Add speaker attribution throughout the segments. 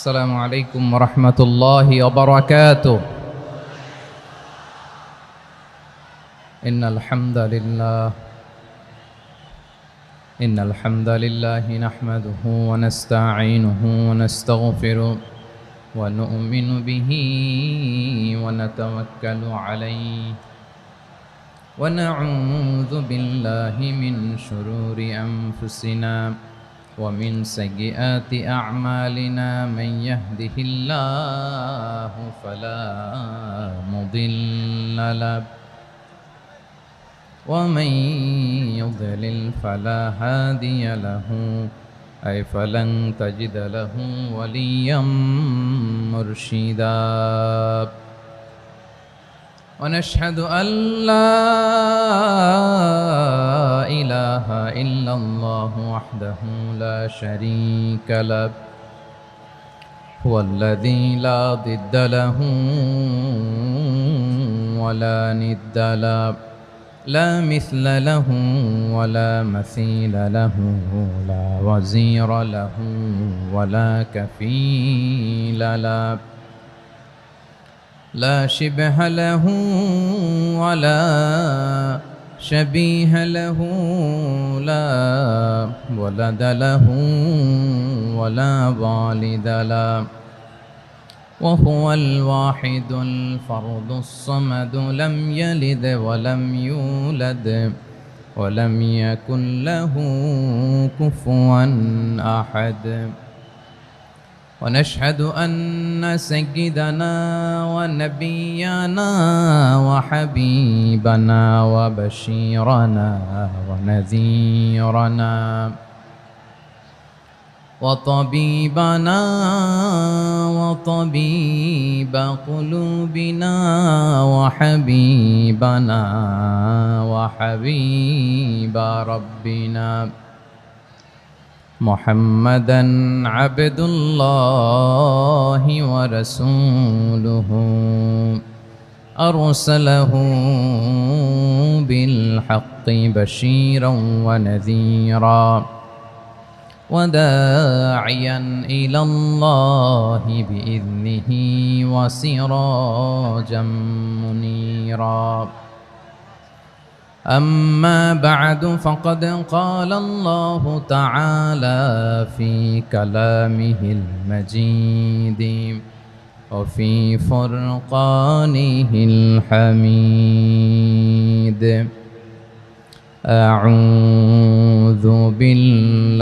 Speaker 1: السلام عليكم ورحمة الله وبركاته. إن الحمد لله نحمده ونستعينه ونستغفره ونؤمن به ونتوكل عليه ونعوذ بالله من شرور أنفسنا ومن سيئات أعمالنا. من يهده الله فلا مضل له ومن يضلل فلا هادي له فلن تجد له وليا مرشدا. ونشهد أن لا إله إلا الله وحده لا شريك له هو الذي لا ضد له ولا ند له لا مثل له ولا مثيل له لا وزير له ولا كفيل له لا شبه له ولا شبيه له لا ولد له ولا والد له وهو الواحد الفرد الصمد لم يلد ولم يولد ولم يكن له كفوا أحد. ونشهد أن سيدنا ونبينا وحبيبنا وبشيرنا ونذيرنا وطبيبنا وطبيب قلوبنا وحبيبنا وحبيب ربنا محمدًا عبد الله ورسوله أرسله بالحق بشيرا ونذيرا وداعيا إلى الله بإذنه وسراجا منيرا. أما بعد فقد قال الله تعالى في كلامه المجيد وفي فرقانه الحميد. أعوذ بالله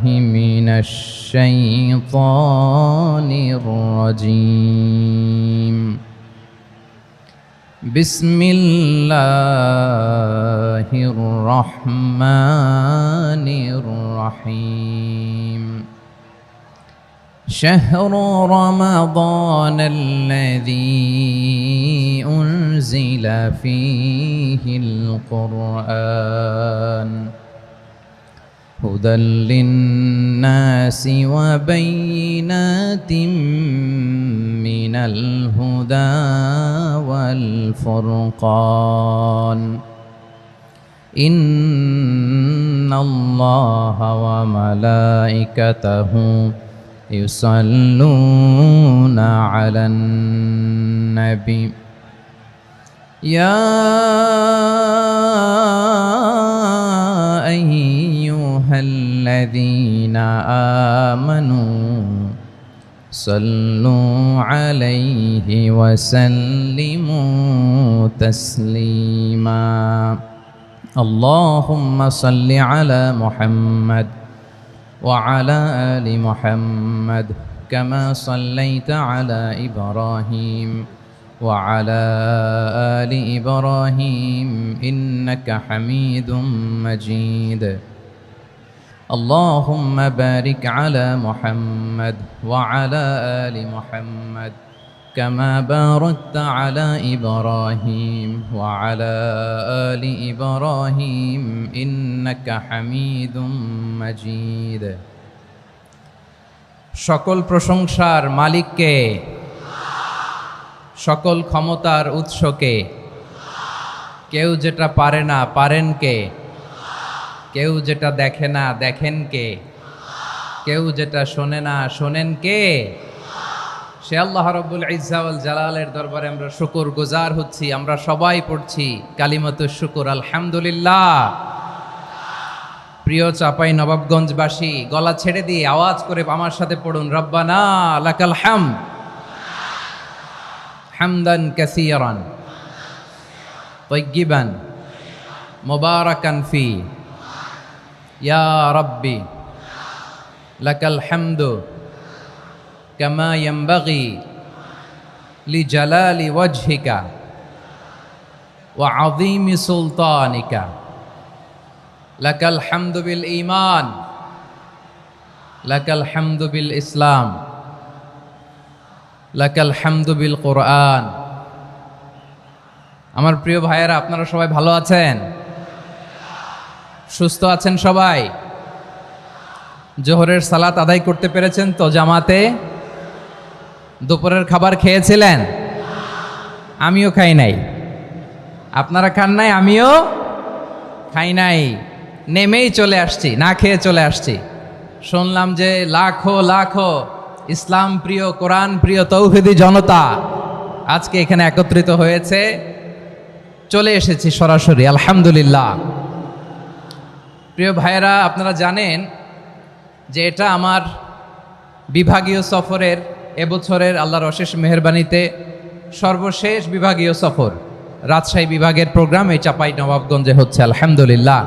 Speaker 1: من الشيطان الرجيم. بسم الله الرحمن الرحيم. شهر رمضان الذي أنزل فيه القرآن هدى للناس وبينات من الهدى والفرقان. إن الله وملائكته يصلون على النبي يا أيها الذين آمنوا صلوا عليه وسلموا تسليما. اللهم صل على محمد وعلى آل محمد كما صليت على إبراهيم وعلى آل إبراهيم إنك حميد مجيد. اللهم بارك على محمد وعلى آل محمد كما باركت على إبراهيم وعلى آل إبراهيم إنك حميد مجيد. সকল প্রশংসার মালিককে, সকল ক্ষমতার উৎসকে। কেউ যেটা পারে না পারেন কে, কেউ যেটা দেখে না দেখেন কে, কেউ যেটা শোনে না, শোনেন কে? সে আল্লাহ রাব্বুল ইজ্জা ওয়াল জালালের দরবারে আমরা শুকর গুজার হচ্ছি। আমরা সবাই পড়ছি কালিমাতুশ শুকর, আলহামদুলিল্লাহ। প্রিয় চাপাই নবাবগঞ্জবাসী, গলা ছেড়ে দিয়ে আওয়াজ করে আমার সাথে পড়ুন, রব্বানা লাকাল হামদ হামদান কাসীরান তাইয়্যিবান মুবারাকান ফি ইয়া রাব্বি লাকাল হামদু কামা ইয়ানবাগি লিজালালি ওয়াজহিকা ওয়া আযীমি সুলতানিকা। লাকাল হামদু বিল ঈমান, লাকাল হামদু বিল ইসলাম, লাকাল হামদু বিল কোরআন। আমার প্রিয় ভাইয়েরা, আপনারা সবাই ভালো আছেন? সুস্থ আছেন সবাই? জোহরের সালাত আদায় করতে পেরেছেন তো জামাতে? দুপুরের খাবার খেয়েছিলেন? আমিও খাই নাই। আপনারা খান নাই, আমিও খাই নাই। নেমেই চলে আসছি, না খেয়ে চলে আসছি। শুনলাম যে লাখো লাখো ইসলাম প্রিয়, কোরআন প্রিয় তৌহিদি জনতা আজকে এখানে একত্রিত হয়েছে। চলে এসেছি সরাসরি, আলহামদুলিল্লাহ। প্রিয় ভাইয়েরা, আপনারা জানেন যে এটা আমার বিভাগীয় সফরের, এবছরের আল্লাহর অশেষ মেহেরবানিতে সর্বশেষ বিভাগীয় সফর। রাজশাহী বিভাগের প্রোগ্রাম এই চাপাই নবাবগঞ্জে হচ্ছে, আলহামদুলিল্লাহ।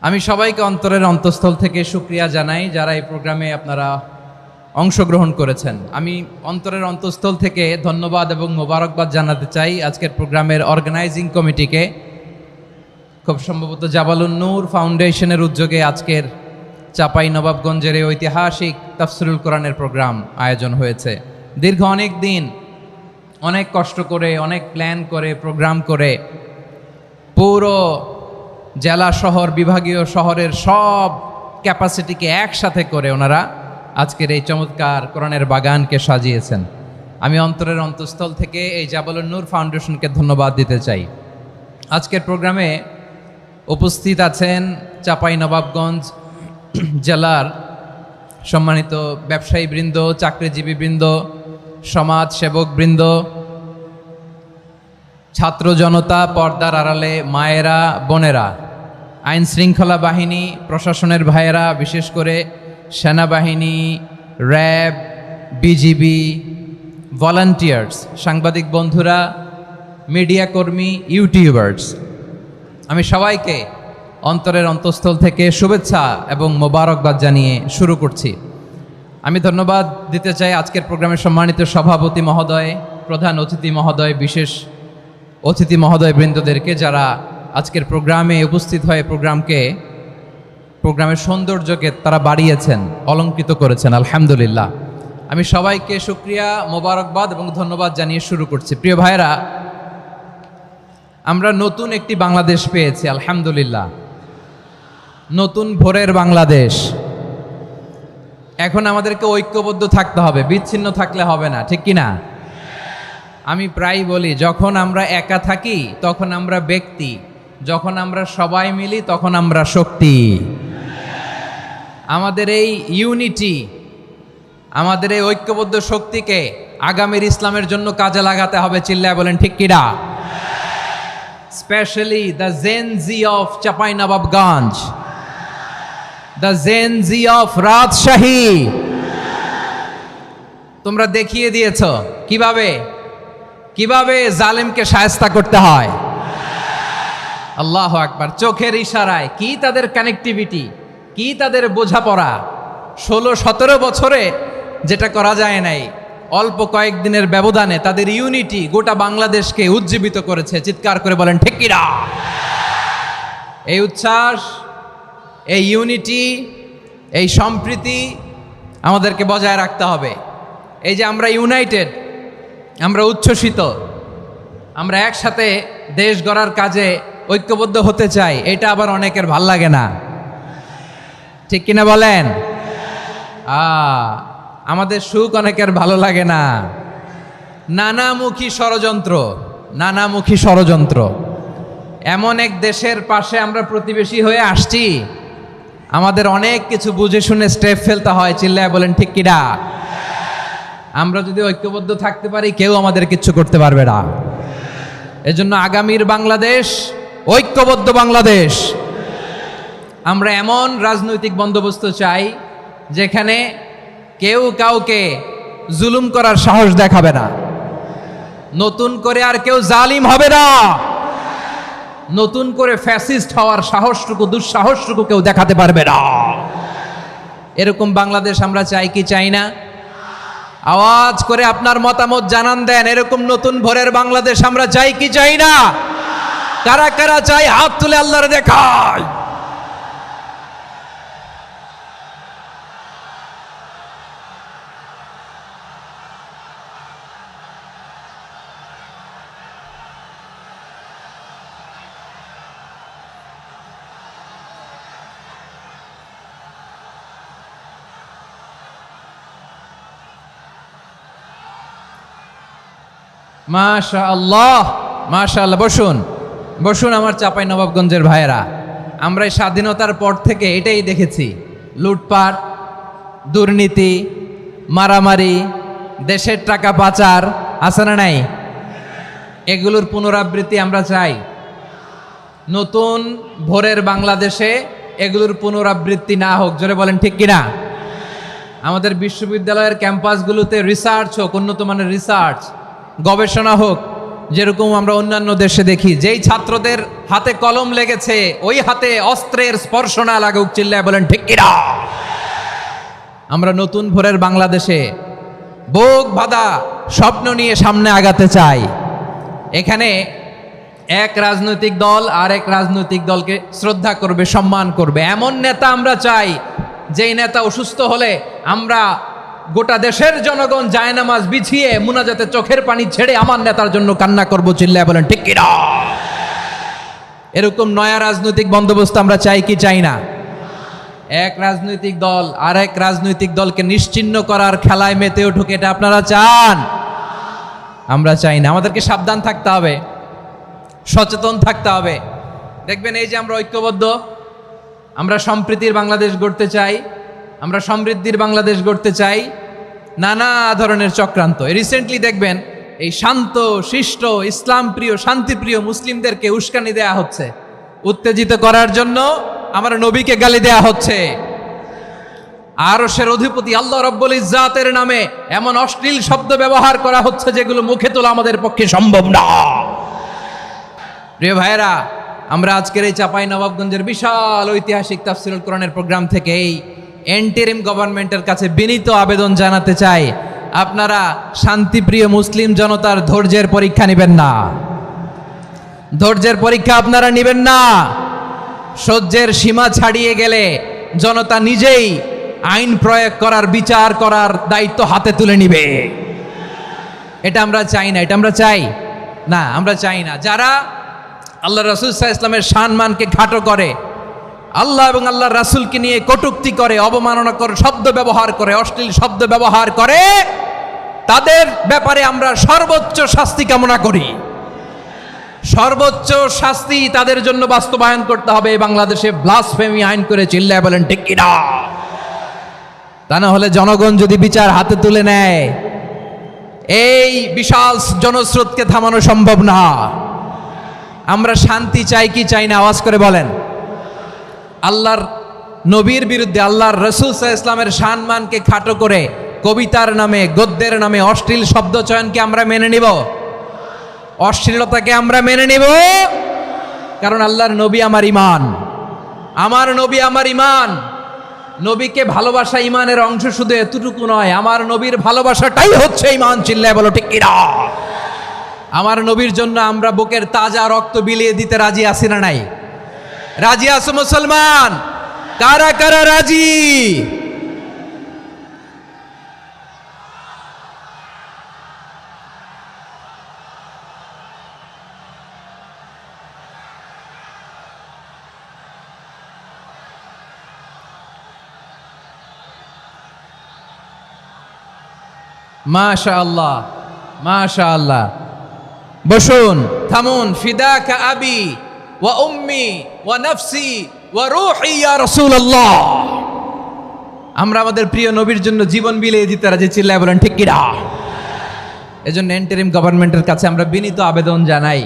Speaker 1: আমি সবাইকে অন্তরের অন্তঃস্থল থেকে শুকরিয়া জানাই যারা এই প্রোগ্রামে আপনারা অংশগ্রহণ করেছেন। আমি অন্তরের অন্তঃস্থল থেকে ধন্যবাদ এবং মোবারকবাদ জানাতে চাই আজকের প্রোগ্রামের অর্গানাইজিং কমিটিকে। খুব সম্ভবত জাবালুন নূর ফাউন্ডেশনের উদ্যোগে আজকের চাপাই নবাবগঞ্জের এই ঐতিহাসিক তাফসিরুল কোরআনের প্রোগ্রাম আয়োজন হয়েছে। দীর্ঘ অনেক দিন, অনেক কষ্ট করে, অনেক প্ল্যান করে, প্রোগ্রাম করে পুরো জেলা শহর, বিভাগীয় শহরের সব ক্যাপাসিটিকে একসাথে করে ওনারা আজকের এই চমৎকার কোরআনের বাগানকে সাজিয়েছেন। আমি অন্তরের অন্তঃস্থল থেকে এই জাবালুন নূর ফাউন্ডেশনকে ধন্যবাদ দিতে চাই। আজকের প্রোগ্রামে উপস্থিত আছেন চাপাই নবাবগঞ্জ জেলার সম্মানিত ব্যবসায়ী বৃন্দ, চাকরিজীবী বৃন্দ, সমাজ সেবক বৃন্দ, ছাত্র জনতা, পর্দার আড়ালে মায়েরা, বোনেরা, আইন শৃঙ্খলা বাহিনী, প্রশাসনের ভাইয়েরা, বিশেষ করে সেনাবাহিনী, র্যাব, বিজিবি, ভলান্টিয়ার্স, সাংবাদিক বন্ধুরা, মিডিয়া কর্মী, ইউটিউবার্স, আমি সবাইকে অন্তরের অন্তঃস্থল থেকে শুভেচ্ছা এবং মোবারকবাদ জানিয়ে শুরু করছি। আমি ধন্যবাদ দিতে চাই আজকের প্রোগ্রামের সম্মানিত সভাপতি মহোদয়, প্রধান অতিথি মহোদয়, বিশেষ অতিথি মহোদয় বৃন্দদেরকে যারা আজকের প্রোগ্রামে উপস্থিত হয়ে প্রোগ্রামের সৌন্দর্যকে তারা বাড়িয়েছেন, অলঙ্কৃত করেছেন, আলহামদুলিল্লাহ। আমি সবাইকে শুকরিয়া, মোবারকবাদ এবং ধন্যবাদ জানিয়ে শুরু করছি। প্রিয় ভাইরা, আমরা নতুন একটি বাংলাদেশ পেয়েছি, আলহামদুলিল্লাহ। নতুন ভোরের বাংলাদেশ। এখন আমাদেরকে ঐক্যবদ্ধ থাকতে হবে, বিচ্ছিন্ন থাকলে হবে না, ঠিক কি না? আমি প্রায় বলি, যখন আমরা একা থাকি তখন আমরা ব্যক্তি, যখন আমরা সবাই মিলি তখন আমরা শক্তি। আমাদের এই ইউনিটি, আমাদের এই ঐক্যবদ্ধ শক্তিকে আগামীর ইসলামের জন্য কাজে লাগাতে হবে। চিল্লায় বলেন ঠিক কিনা? Specially the Gen Z of Chapainawabganj, the Gen Z of Rajshahi. তোমরা দেখিয়ে দিয়েছ কিভাবে জালেমকে শায়েস্তা করতে হয়। আল্লাহু আকবার। চোখের ইশারায় কি তাদের কানেক্টিভিটি, কি তাদের বোঝাপড়া। 16-17 বছরে যেটা করা যায় নাই, অল্প কয়েকদিনের ব্যবধানে তাদের ইউনিটি গোটা বাংলাদেশকে উজ্জীবিত করেছে। চিৎকার করে বলেন ঠিক কিনা? এই উচ্ছ্বাস, এই ইউনিটি, এই সম্প্রীতি আমাদেরকে বজায় রাখতে হবে। এই যে আমরা ইউনাইটেড, আমরা উচ্ছ্বসিত, আমরা একসাথে দেশ গড়ার কাজে ঐক্যবদ্ধ হতে চাই, এটা আবার অনেকের ভাল লাগে না, ঠিক কিনা বলেন? আমাদের সুখ অনেকের ভালো লাগে না। নানামুখী ষড়যন্ত্র। এমন এক দেশের পাশে আমরা প্রতিবেশী হয়ে আসছি আমাদের অনেক কিছু বুঝে শুনে স্টেপ ফেলতে হয়, চিল্লায় বলেন ঠিক কিনা? আমরা যদি ঐক্যবদ্ধ থাকতে পারি কেউ আমাদের কিচ্ছু করতে পারবে না। এজন্য আগামীর বাংলাদেশ ঐক্যবদ্ধ বাংলাদেশ। আমরা এমন রাজনৈতিক বন্দোবস্ত চাই যেখানে কেউ কাউকে জুলুম করার সাহস দেখাবে না, নতুন করে আর কেউ জালিম হবে না, নতুন করে ফ্যাসিস্ট হওয়ার সাহসটুকু দুঃসাহসটুকু কেউ দেখাতে পারবে না। এরকম বাংলাদেশ আমরা চাই কি চাই না? আওয়াজ করে আপনার মতামত জানান দেন। এরকম নতুন ভোরের বাংলাদেশ আমরা চাই কি চাই না? কারা কারা চাই হাত তুলে আল্লাহর দেখায়। মাশাআল্লাহ মাশাআল্লাহ। বসুন বসুন আমার চাঁপাই নবাবগঞ্জের ভাইয়েরা। আমরা এই স্বাধীনতার পর থেকে এটাই দেখেছি, লুটপাট, দুর্নীতি, মারামারি, দেশের টাকা পাচার, আছে না নাই? এগুলোর পুনরাবৃত্তি আমরা চাই। নতুন ভোরের বাংলাদেশে এগুলোর পুনরাবৃত্তি না হোক। জোরে বলেন ঠিক কিনা? আমাদের বিশ্ববিদ্যালয়ের ক্যাম্পাসগুলোতে রিসার্চ হোক, উন্নত মানের রিসার্চ, গবেষণা হোক, যেরকম আমরা অন্যান্য দেশে দেখি। যেই ছাত্রদের হাতে কলম লেগেছে ওই হাতে অস্ত্রের স্পর্শ না লাগুক, চিল্লায় বলেন ঠিক কিনা? আমরা নতুন ভোরের বাংলাদেশে বুক বাঁধা স্বপ্ন নিয়ে সামনে আগাতে চাই। এখানে এক রাজনৈতিক দল আর এক রাজনৈতিক দলকে শ্রদ্ধা করবে, সম্মান করবে, এমন নেতা আমরা চাই যেই নেতা অসুস্থ হলে আমরা গোটা দেশের জনগণ জায়নামাজ বিছিয়ে মুনাজাতে চোখের পানি ছেড়ে আমার নেতার জন্য কান্না করবো, চিল্লায় বলেন ঠিক কিনা? এরকম নয়া রাজনৈতিক বন্দোবস্ত আমরা চাই কি চাই না? এক রাজনৈতিক দল আর এক রাজনৈতিক দলকে নিশ্চিহ্ন করার খেলায় মেতে উঠুক, এটা আপনারা চান? আমরা চাই না। আমাদেরকে সাবধান থাকতে হবে, সচেতন থাকতে হবে। দেখবেন এই যে আমরা ঐক্যবদ্ধ, আমরা সম্প্রীতির বাংলাদেশ গড়তে চাই, আমরা সমৃদ্ধির বাংলাদেশ গড়তে চাই, নানা ধরনের চক্রান্ত। রিসেন্টলি দেখবেন এই শান্ত শিষ্ট ইসলাম প্রিয় শান্তিপ্রিয় মুসলিমদেরকে উস্কানি দেয়া হচ্ছে, উত্তেজিত করার জন্য আমার নবীকে গালি দেয়া হচ্ছে। আরশের অধিপতি আল্লাহ রাব্বুল ইজ্জাতের নামে এমন অশ্লীল শব্দ ব্যবহার করা হচ্ছে যেগুলো মুখে তোলা আমাদের পক্ষে সম্ভব না। প্রিয় ভাইয়েরা, আমরা আজকের এই চাঁপাই নবাবগঞ্জের বিশাল ঐতিহাসিক তাফসীরুল কোরআনের প্রোগ্রাম থেকে এই এন্টারিম গভর্নমেন্টের কাছে বিনীত আবেদন জানাতে চাই, আপনারা শান্তিপ্রিয় মুসলিম জনতার ধৈর্যের পরীক্ষা নেবেন না। ধৈর্যের পরীক্ষা আপনারা নেবেন না। সহ্যের সীমা ছাড়িয়ে গেলে জনতা নিজেই আইন প্রয়োগ করার, বিচার করার দায়িত্ব হাতে তুলে নিবে। এটা আমরা চাই না। এটা আমরা চাই না, আমরা চাই না। যারা আল্লাহ রাসূল সাল্লাল্লাহু আলাইহি ওয়াসাল্লামের সম্মানকে খাটো করে, আল্লাহ এবং আল্লাহর রাসূলকে নিয়ে কটূক্তি করে, অবমাননাকর শব্দ ব্যবহার করে, অশ্লীল শব্দ ব্যবহার করে, তাদের ব্যাপারে আমরা সর্বোচ্চ শাস্তি কামনা করি। সর্বোচ্চ শাস্তি তাদের জন্য বাস্তবায়ন করতে হবে। বাংলাদেশে ব্লাসফেমি আইন করে, চিল্লায় বলেন ঠিক কিনা? তা না হলে জনগণ যদি বিচার হাতে তুলে নেয়, এই বিশাল জনস্রোতকে থামানো সম্ভব না। আমরা শান্তি চাই কি চাই না? আওয়াজ করে বলেন। আল্লাহর নবীর বিরুদ্ধে, আল্লাহর রাসূল সাল্লাল্লাহু আলাইহি ওয়াসাল্লামের সম্মানকে খাটো করে কবিতার নামে, গদ্যের নামে অশ্লীল শব্দ চয়নকে আমরা মেনে নিব? অশ্লীলতাকে আমরা মেনে নিব? কারণ আল্লাহর নবী আমার ঈমান, আমার নবী আমার ঈমান। নবীকে ভালোবাসা ঈমানের অংশ শুধু এতটুকু নয়, আমার নবীর ভালোবাসাটাই হচ্ছে ঈমান, চিল্লায় বলো ঠিক কিনা? আমার নবীর জন্য আমরা বুকের তাজা রক্ত বিলিয়ে দিতে রাজি আছি না নাই? রাজি আছো মুসলমান? কারা কারা রাজি? মাশাআল্লাহ মাশাআল্লাহ। বসুন, থামুন। ফিদাকা আবি ওয়া উম্মি ওয়া নাফসি ওয়া রূহি ইয়া রাসূলুল্লাহ। আমরা আমাদের প্রিয় নবীর জন্য জীবন বিলিয়ে দিতে রাজি, চিল্লায় বলেন ঠিক কিনা? এজন্য ইন্টারিম গভর্নমেন্টের কাছে আমরা বিনীত আবেদন জানাই,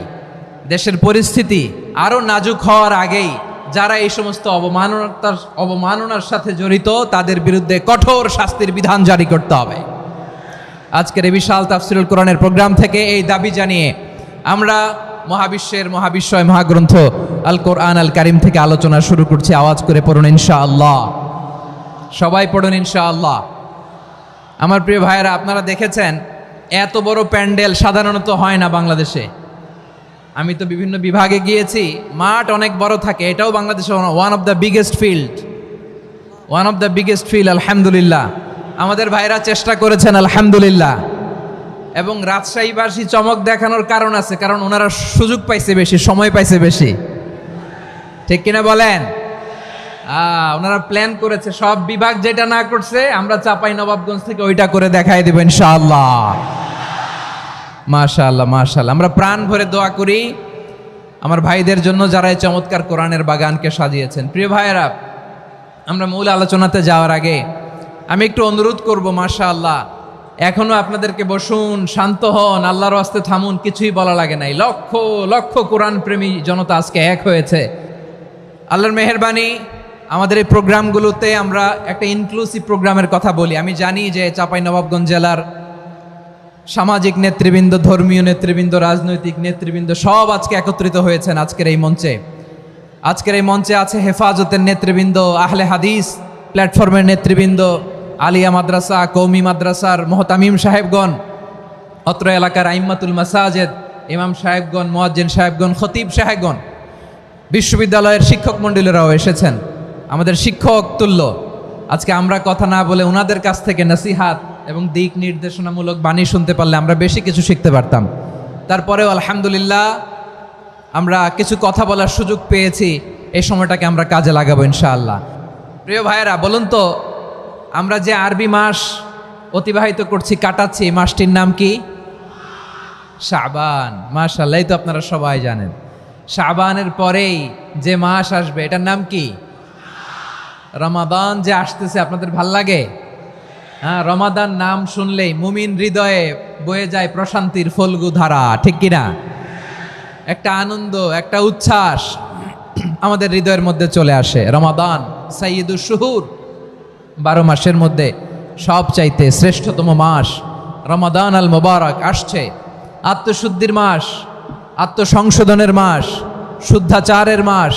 Speaker 1: দেশের পরিস্থিতি আরো নাজুক হওয়ার আগেই যারা এই সমস্ত অবমাননার সাথে জড়িত তাদের বিরুদ্ধে কঠোর শাস্তির বিধান জারি করতে হবে। আজকের এই বিশাল তাফসীরুল কোরআনের প্রোগ্রাম থেকে এই দাবি জানিয়ে আমরা মহাবিশ্বের মহাবিশ্বয় মহাগ্রন্থ আল কোরআন আল কারিম থেকে আলোচনা শুরু করছি। আওয়াজ করে পড়ুন ইনশাআল্লাহ। সবাই পড়ুন ইনশাআল্লাহ। আমার প্রিয় ভাইয়েরা, আপনারা দেখেছেন এত বড় প্যান্ডেল সাধারণত হয় না বাংলাদেশে। আমি তো বিভিন্ন বিভাগে গিয়েছি, মাঠ অনেক বড় থাকে। এটাও বাংলাদেশে one of the biggest field. আলহামদুলিল্লাহ, আমাদের ভাইরা চেষ্টা করেছেন আলহামদুলিল্লাহ। এবং রাজশাহীবাসী চমক দেখানোর কারণ আছে, কারণ ওনারা সুযোগ পাইছে বেশি, সময় পাইছে বেশি, ঠিক কিনা বলেন? ওনারা প্ল্যান করেছে, সব বিভাগ যেটা না করছে আমরা চাপাই নবাবগঞ্জ থেকে ওইটা করে দেখাই দেব ইনশাআল্লাহ। মাশাআল্লাহ মাশাআল্লাহ। আমরা প্রাণ ভরে দোয়া করি আমার ভাইদের জন্য যারা এই চমৎকার কোরআনের বাগানকে সাজিয়েছেন। প্রিয় ভাইয়েরা, আমরা মূল আলোচনাতে যাওয়ার আগে আমি একটু অনুরোধ করব, মাশাআল্লাহ এখনো আপনাদেরকে বসুন, শান্ত হন, আল্লাহর ওয়াস্তে থামুন, কিছুই বলা লাগে নাই। লক্ষ লক্ষ কোরআন প্রেমী জনতা আজকে এক হয়েছে। আল্লাহর মেহেরবানি, আমাদের এই প্রোগ্রামগুলোতে আমরা একটা ইনক্লুসিভ প্রোগ্রামের কথা বলি। আমি জানি যে চাঁপাইনবাবগঞ্জ জেলার সামাজিক নেতৃবৃন্দ, ধর্মীয় নেতৃবৃন্দ, রাজনৈতিক নেতৃবৃন্দ সব আজকে একত্রিত হয়েছেন আজকের এই মঞ্চে। আজকের এই মঞ্চে আছে হেফাজতের নেতৃবৃন্দ, আহলে হাদিস প্ল্যাটফর্মের নেতৃবৃন্দ, আলিয়া মাদ্রাসা, কৌমি মাদ্রাসার মোহতামিম সাহেবগণ, অত্র এলাকার আইম্মাতুল মাসাজিদ, ইমাম সাহেবগণ, মুয়াজ্জিন সাহেবগণ, খতিব সাহেবগণ, বিশ্ববিদ্যালয়ের শিক্ষক মণ্ডলীরাও এসেছেন, আমাদের শিক্ষক তুল্য। আজকে আমরা কথা না বলে ওনাদের কাছ থেকে নসিহাত এবং দিক নির্দেশনামূলক বাণী শুনতে পারলে আমরা বেশি কিছু শিখতে পারতাম। তারপরেও আলহামদুলিল্লাহ আমরা কিছু কথা বলার সুযোগ পেয়েছি, এই সময়টাকে আমরা কাজে লাগাবো ইনশাআল্লাহ। প্রিয় ভাইয়েরা, বলুন তো আমরা যে আরবি মাস অতিবাহিত করছি, কাটাচ্ছি, এই মাসটির নাম কি? শাবান। মাশাআল্লাহ, এই তো আপনারা সবাই জানেন। শাবানের পরেই যে মাস আসবে এটার নাম কি? রমাদান যে আসতেছে, আপনাদের ভাল লাগে? হ্যাঁ, রমাদান নাম শুনলেই মুমিন হৃদয়ে বয়ে যায় প্রশান্তির ফল্গু ধারা, ঠিক কিনা? একটা আনন্দ, একটা উচ্ছ্বাস আমাদের হৃদয়ের মধ্যে চলে আসে। রমাদান সাইয়্যিদুশ শুহুর, 12 মাসের মধ্যে সবচাইতে শ্রেষ্ঠতম মাস রমাদান আল মুবারক আসছে। আত্মশুদ্ধির মাস, আত্মসংশোধনের মাস, শুদ্ধাচারের মাস,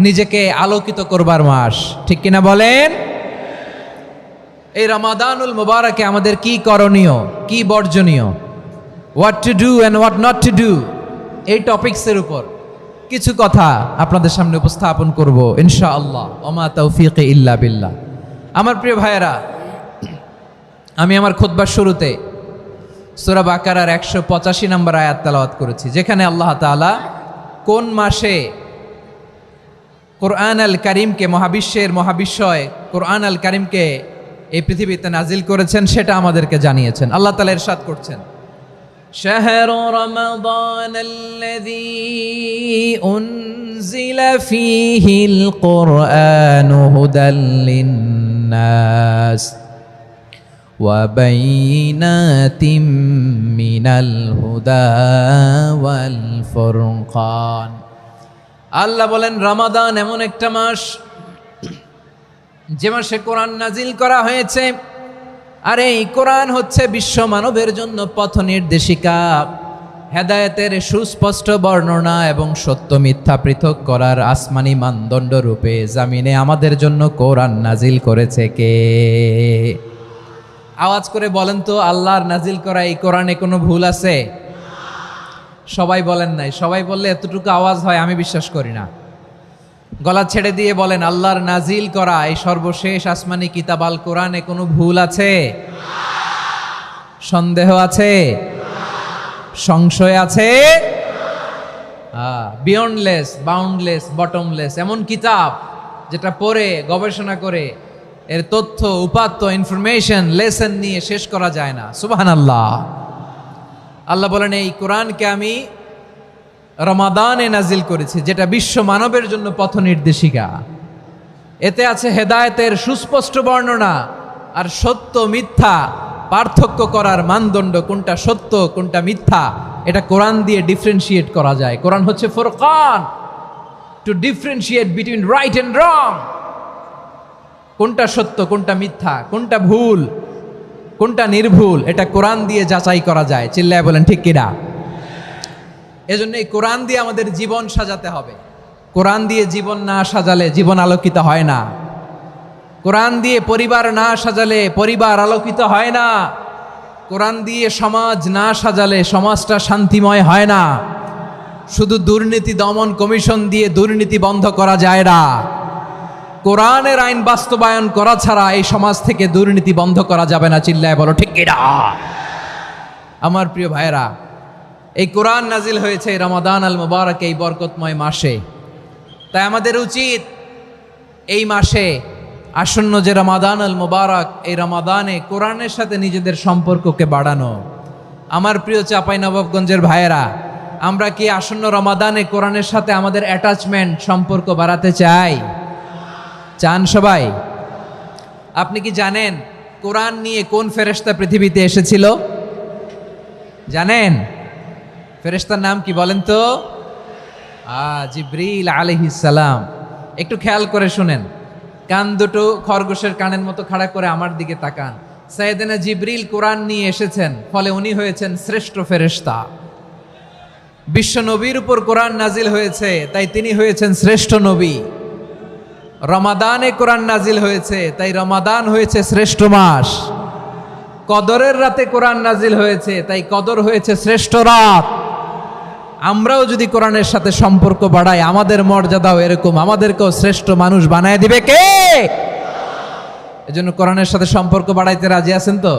Speaker 1: নিজেকে আলোকিত করবার মাস, ঠিক কিনা বলেন? এই রমাদানুল মুবারকে আমাদের কি করণীয়, কি বর্জনীয়, what to do and what not to do, এই টপিকসের উপর কিছু কথা আপনাদের সামনে উপস্থাপন করব ইনশাআল্লাহ। ওমা তাওফীক ইল্লা বিল্লাহ। আমার প্রিয় ভাইয়েরা, আমি আমার খুতবার শুরুতে সূরা বাকারার 185 নম্বর আয়াত তেলাওয়াত করেছি, যেখানে আল্লাহ তাআলা কোন মাসে কোরআন আল কারিমকে, মহাবিশ্বের মহাবিশ্বয় কোরআন আল কারিমকে এই পৃথিবীতে নাজিল করেছেন সেটা আমাদেরকে জানিয়েছেন। আল্লাহ তাআলা ইরশাদ করছেন, শাহরু রমাদানাল্লাযী উনজিলা ফীহিল কুরআনু হুদাল লিন্নাস ওয়া বাইনাতিম মিনাল হুদা ওয়াল ফুরকান। আল্লাহ বলেন, রমাদান এমন একটা মাস যে মাসে কোরআন নাজিল করা হয়েছে। আর এই কোরআন হচ্ছে বিশ্ব মানবের জন্য পথ নির্দেশিকা, হেদায়েতের সুস্পষ্ট বর্ণনা এবং সত্য মিথ্যা পৃথক করার আসমানি মানদণ্ড রূপে জামিনে আমাদের জন্য কোরআন নাজিল করেছে কে? আওয়াজ করে বলেন তো, আল্লাহর নাজিল করা এই কোরআনে কোনো ভুল আছে? সবাই বলেন নাই। সবাই বললে এতটুকু আওয়াজ হয় আমি বিশ্বাস করি না। গলা ছেড়ে দিয়ে বলেন, আল্লাহর নাজিল করা এই সর্বশেষ আসমানি কিতাব আল কোরআনে কোনো ভুল আছে? সন্দেহ আছে? সংশয় আছে? বিয়ন্ডলেস, বাউন্ডলেস, বটমলেস, এমন কিতাব যেটা পড়ে গবেষণা করে এর তথ্য, উপাত্ত, ইনফরমেশন, লেসন নিয়ে শেষ করা যায় না। সুবহানাল্লাহ। আল্লাহ বলেন, এই কোরআনকে আমি রমাদানে নাজিল করেছি, যেটা বিশ্ব মানবের জন্য পথ নির্দেশিকা। এতে আছে হেদায়েতের সুস্পষ্ট বর্ণনা, আর সত্য মিথ্যা পার্থক্য করার মানদণ্ড, কোনটা সত্য কোনটা মিথ্যা, এটা কোরআন দিয়ে ডিফারেন্সিয়েট করা যায়। কোরআন হচ্ছে ফুরকান, to differentiate between right and wrong. কোনটা সত্য কোনটা মিথ্যা, কোনটা ভুল কোনটা নির্ভুল, এটা কোরআন দিয়ে যাচাই করা যায়। চিল্লায় বলেন ঠিক কিনা? এজন্য এই কোরআন দিয়ে আমাদের জীবন সাজাতে হবে। কোরআন দিয়ে জীবন না সাজালে জীবন আলোকিত হয় না। কোরআন দিয়ে পরিবার না সাজালে পরিবার আলোকিত হয় না। কোরআন দিয়ে সমাজ না সাজালে সমাজটা শান্তিময় হয় না। শুধু দুর্নীতি দমন কমিশন দিয়ে দুর্নীতি বন্ধ করা যায় না। কোরআনের আইন বাস্তবায়ন করা ছাড়া এই সমাজ থেকে দুর্নীতি বন্ধ করা যাবে না। চিল্লায় বলো ঠিক কিনা? আমার প্রিয় ভাইরা, এই কোরআন নাজিল হয়েছে রমাদান আল মুবারক, এই বরকতময় মাসে। তাই আমাদের উচিত এই মাসে আসন্ন যে রমাদান আল মুবারক, এই রমাদানে কোরআনের সাথে নিজেদের সম্পর্ককে বাড়ানো। আমার প্রিয় চাঁপাইনবাবগঞ্জের ভাইয়েরা, আমরা কি আসন্ন রমাদানে কোরআনের সাথে আমাদের অ্যাটাচমেন্ট সম্পর্ক বাড়াতে চাই? চান সবাই? আপনি কি জানেন কোরআন নিয়ে কোন ফেরেশতা পৃথিবীতে এসেছিল? জানেন? ফেরেশতার নাম কি বলেন তো? জিবরিল আলাইহিস সালাম। একটু খেয়াল করে শুনেন, কান দুটো খরগোশের কানের মতো খাড়া করে আমার দিকে তাকান। সাইয়েদনা জিবরিল কোরআন নিয়ে এসেছেন, ফলে উনি হয়েছেন শ্রেষ্ঠ ফেরেশতা। বিশ্ব নবীর উপর কোরআন নাজিল হয়েছে, তাই তিনি হয়েছেন শ্রেষ্ঠ নবী। রমাদানে কোরআন নাজিল হয়েছে, তাই রমাদান হয়েছে শ্রেষ্ঠ মাস। কদরের রাতে কোরআন নাজিল হয়েছে, তাই কদর হয়েছে শ্রেষ্ঠ রাত। আমরাও যদি কোরআনের সাথে সম্পর্ক বাড়াই, আমাদের মর্যাদাও এরকম, আমাদেরকেও শ্রেষ্ঠ মানুষ বানায় দিবে কে? এজন্য কোরআনের সাথে সম্পর্ক বাড়াইতে রাজি আছেন তো?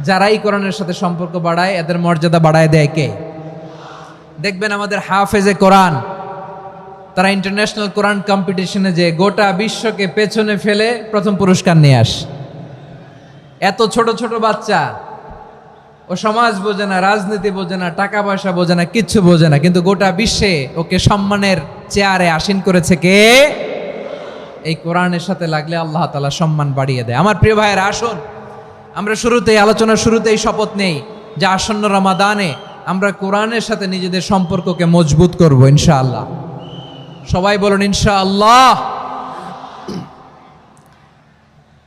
Speaker 1: যারাই কোরআনের সাথে সম্পর্ক বাড়ায় এদের মর্যাদা বাড়ায় দেয় কে? দেখবেন আমাদের হাফেজে কোরআন, তারা ইন্টারন্যাশনাল কোরআন কম্পিটিশনে যে গোটা বিশ্বকে পেছনে ফেলে প্রথম পুরস্কার নিয়ে আসে। এত ছোট ছোট বাচ্চা, ও সমাজ বোঝে না, রাজনীতি বোঝে না, টাকা পয়সা বোঝে না, কিচ্ছু বোঝে না, কিন্তু গোটা বিশ্বে ওকে সম্মানের চেয়ারে আসীন করেছে কে? এই কোরআনের সাথে লাগলে আল্লাহ তাআলা সম্মান বাড়িয়ে দেয়। আমার প্রিয় ভাইয়েরা, আসুন আমরা শুরুতেই, আলোচনার শুরুতেই শপথ নেই যে আসন্ন রমাদানে আমরা কোরআনের সাথে নিজেদের সম্পর্ককে মজবুত করব ইনশাআল্লাহ। সবাই বলুন ইনশাআল্লাহ।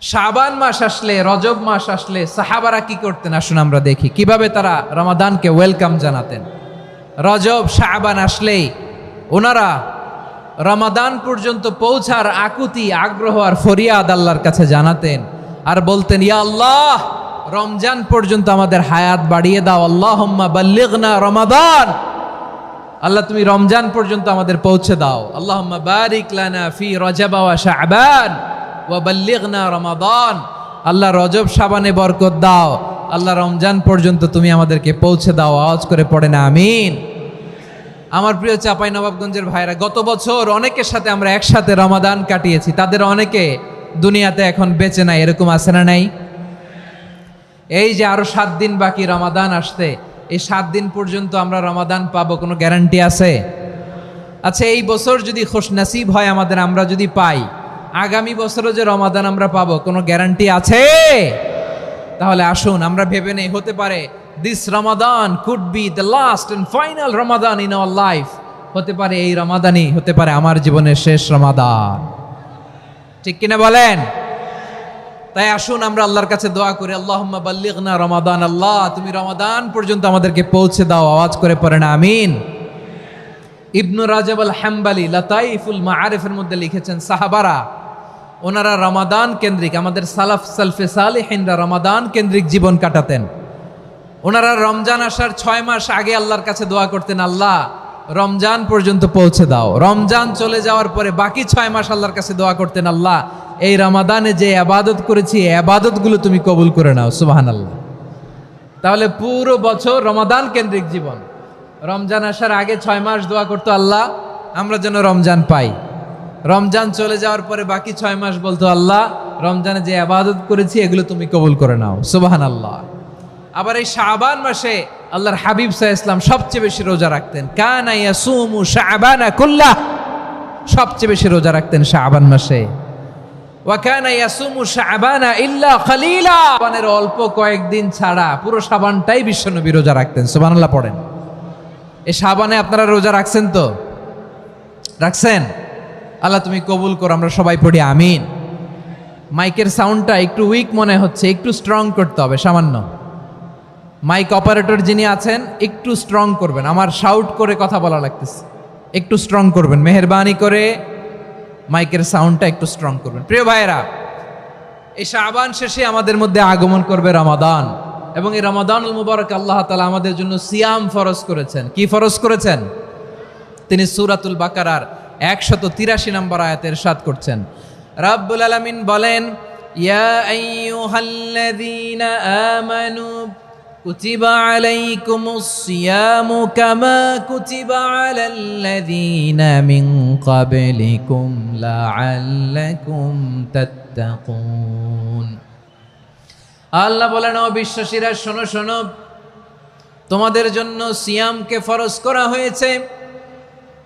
Speaker 1: শাবান মাস আসলে, রজব মাস আসলে সাহাবারা কি করতেন? আসুন আমরা দেখি কিভাবে তারা রমাদানকে ওয়েলকাম জানাতেন। রজব শাবান আসলেই ওনারা রমাদান পর্যন্ত পৌঁছার আকুতি, আগ্রহ আর ফরিয়াদ আল্লাহর কাছে জানাতেন, আর বলতেন, ইয়া আল্লাহ, রমজান পর্যন্ত আমাদের হায়াত বাড়িয়ে দাও। আল্লাহুম্মা বাল্লিগনা রমাদান, আল্লাহ তুমি রমজান পর্যন্ত আমাদের পৌঁছে দাও। আল্লাহুম্মা বারিক লানা ফি রজব ওয়া শাবান ওয়া বাল্লিগনা রমাদান, আল্লাহ রজব শাবানে বরকত দাও, আল্লাহ রমজান পর্যন্ত তুমি আমাদেরকে পৌঁছে দাও। আওয়াজ করে পড়ে না আমিন। আমার প্রিয় চাঁপাইনবাবগঞ্জের ভাইরা, গত বছর অনেকের সাথে আমরা একসাথে রমাদান কাটিয়েছি, তাদের অনেকে দুনিয়াতে এখন বেঁচে নাই, এরকম আছে না নাই? এই যে আরো 7 দিন বাকি রমাদান আসতে, এই 7 দিন পর্যন্ত আমরা রমাদান পাবো, কোনো গ্যারান্টি আছে? আচ্ছা, এই বছর যদি খুশনসিব হয় আমাদের, আমরা যদি পাই, আগামী বছরও যে রমাদান আমরা পাবো, কোনো গ্যারান্টি আছে? তাহলে আসুন আমরা ভেবে নেই, হতে পারে this Ramadan could be the last and final Ramadan in our life. হতে পারে এই রমাদানই হতে পারে আমার জীবনের শেষ রমাদান। ঠিক কিনা বলেন? তাই আসুন আমরা আল্লাহর কাছে দোয়া করি, আল্লাহুম্মা বাল্লিগনা রমাদান, আল্লাহ তুমি রমাদান পর্যন্ত আমাদেরকে পৌঁছে দাও। আওয়াজ করে পড়েন আমিন। ইবনু রাজব আল হাম্বালি লাতাইফুল মাআরিফের মধ্যে লিখেছেন, সাহাবারা ওনারা রমাদান কেন্দ্রিক, আমাদের সালাফ সালফে সালেহিনরা রমাদান কেন্দ্রিক জীবন কাটাতেন। ওনারা রমজান আসার 6 মাস আগে আল্লাহর কাছে দোয়া করতেন, আল্লাহ রমজান পর্যন্ত পৌঁছে দাও। রমজান চলে যাওয়ার পরে বাকি 6 মাস আল্লাহর কাছে দোয়া করতেন, আল্লাহ এই রমাদানে যে ইবাদত করেছি, এই ইবাদতগুলো তুমি কবুল করে নাও। সুবহানাল্লাহ। তাহলে পুরো বছর রমাদান কেন্দ্রিক জীবন। রমজান আসার আগে 6 মাস দোয়া করতো, আল্লাহ আমরা যেন রমজান পাই। রমজান চলে যাওয়ার পরে বাকি 6 মাস বলতো, আল্লাহ রমজানে যে ইবাদত করেছি এগুলো তুমি কবুল করে নাও। সুবহানাল্লাহ। আবার এই শাবান মাসে আল্লাহর হাবিব সাল্লাল্লাহু আলাইহি ওয়াসাল্লাম সবচেয়ে বেশি রোজা রাখতেন। কানা ইয়াসুমু শাবানা কুল্লাহ, সবচেয়ে বেশি রোজা রাখতেন শাবান মাসে। ওয়া কানা ইয়াসুমু শাবানা ইল্লা কলিলা, শাবানের অল্প কয়েকদিন ছাড়া পুরো শাবানটাই বিশ্বনবী রোজা রাখতেন। সুবহানাল্লাহ পড়েন। এই শাবানে আপনারা রোজা রাখছেন তো? রাখছেন? আল্লাহ তুমি কবুল করো, আমরা সবাই পড়ি আমিন। মাইকের সাউন্ডটা একটু উইক মনে হচ্ছে, একটু স্ট্রং করতে হবে সামান্য। মাইক অপারেটর যিনি আছেন একটু স্ট্রং করবেন, আমার শাউট করে কথা বলা লাগতেছে, একটু স্ট্রং করবেন মেহেরবানি করে, মাইকের সাউন্ডটা একটু স্ট্রং করবেন। প্রিয় ভাইয়েরা, এই শাবান শেষে আমাদের মধ্যে আগমন করবে রমাদান, এবং এই রমাদানুল মুবারক আল্লাহ তাআলা আমাদের জন্য সিয়াম ফরজ করেছেন। কি ফরজ করেছেন? তিনি সূরাতুল বাকারার 183 নম্বর আয়াতে ইরশাদ করছেন, রাব্বুল আলামিন বলেন, ইয়া আইয়ুহাল্লাযীনা আমানু কুতিবা আলাইকুমুস সিয়ামু কামা কুতিবা আলাল্লাযীনা মিন ক্বাবলিকুম লাআল্লাকুম তাত্তাকুন। আল্লাহ বলেন, ও বিশ্বাসীরা শোনো শোনো, তোমাদের জন্য সিয়ামকে ফরজ করা হয়েছে,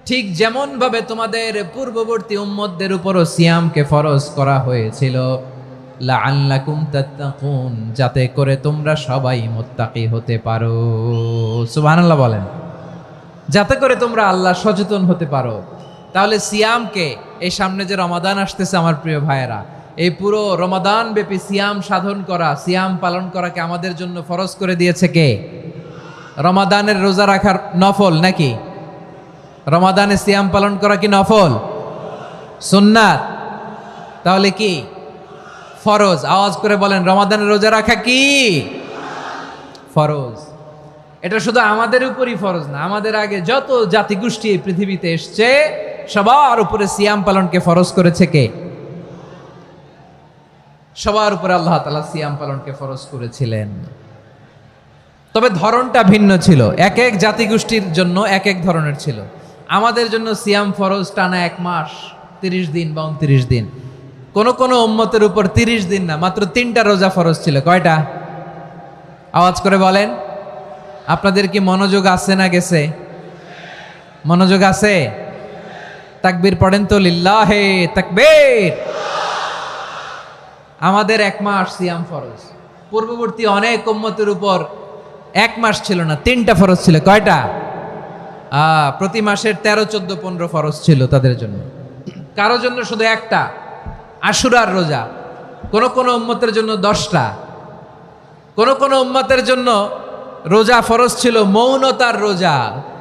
Speaker 1: ঠিক যেমন ভাবে তোমাদের পূর্ববর্তী উম্মতদের উপরও সিয়ামকে ফরজ করা হয়েছিল, লাআল্লাকুম তাত্তাকুন, যাতে করে তোমরা সবাই মুত্তাকি হতে পারো। সুবহানাল্লাহ বলেন, যাতে করে তোমরা আল্লাহ সচেতন হতে পারো। তাহলে সিয়ামকে, এই সামনে যে রমাদান আসতেছে আমার প্রিয় ভাইয়েরা, এই পুরো রমাদান ব্যাপী সিয়াম সাধন করা, সিয়াম পালন করাকে আমাদের জন্য ফরজ করে দিয়েছে কে? রমাদানের রোজা রাখার নফল নাকি? রমাদানে সিয়াম পালন করা কি নফল? সুন্নাত? তাহলে কি ফরজ? আওয়াজ করে বলেন, রমাদানের রোজা রাখা কি ফরজ? এটা শুধু আমাদের উপরই ফরজ না, আমাদের আগে যত জাতিগোষ্ঠী এই পৃথিবীতে এসছে সবার উপরে সিয়াম পালনকে ফরজ করেছে কে? সবার উপরে আল্লাহ তাআলা সিয়াম পালনকে ফরজ করেছিলেন। তবে ধরনটা ভিন্ন ছিল, এক এক জাতিগোষ্ঠীর জন্য এক এক ধরনের ছিল। আমাদের জন্য সিয়াম ফরজ টানা 1 মাস 30 দিন বা 29 দিন। কোন কোন উম্মতের উপর 30 দিন না, মাত্র 3টা রোজা ফরজ ছিল। কয়টা? আওয়াজ করে বলেন। আপনাদের কি মনোযোগ আছে না গেছে? মনোযোগ আছে? তাকবীর পড়েন তো, লিল্লাহে তাকবীর। আমাদের 1 মাস সিয়াম ফরজ, পূর্ববর্তী অনেক উম্মতের উপর 1 মাস ছিল না, 3টা ফরজ ছিল। কয়টা? প্রতি মাসের 13, 14, 15 ফরজ ছিল তাদের জন্য। কারো জন্য শুধু একটা, আশুরার রোজা। কোন কোন উম্মতের জন্য 10টা। কোন কোন উম্মতের জন্য রোজা ফরজ ছিল মৌনতার রোজা,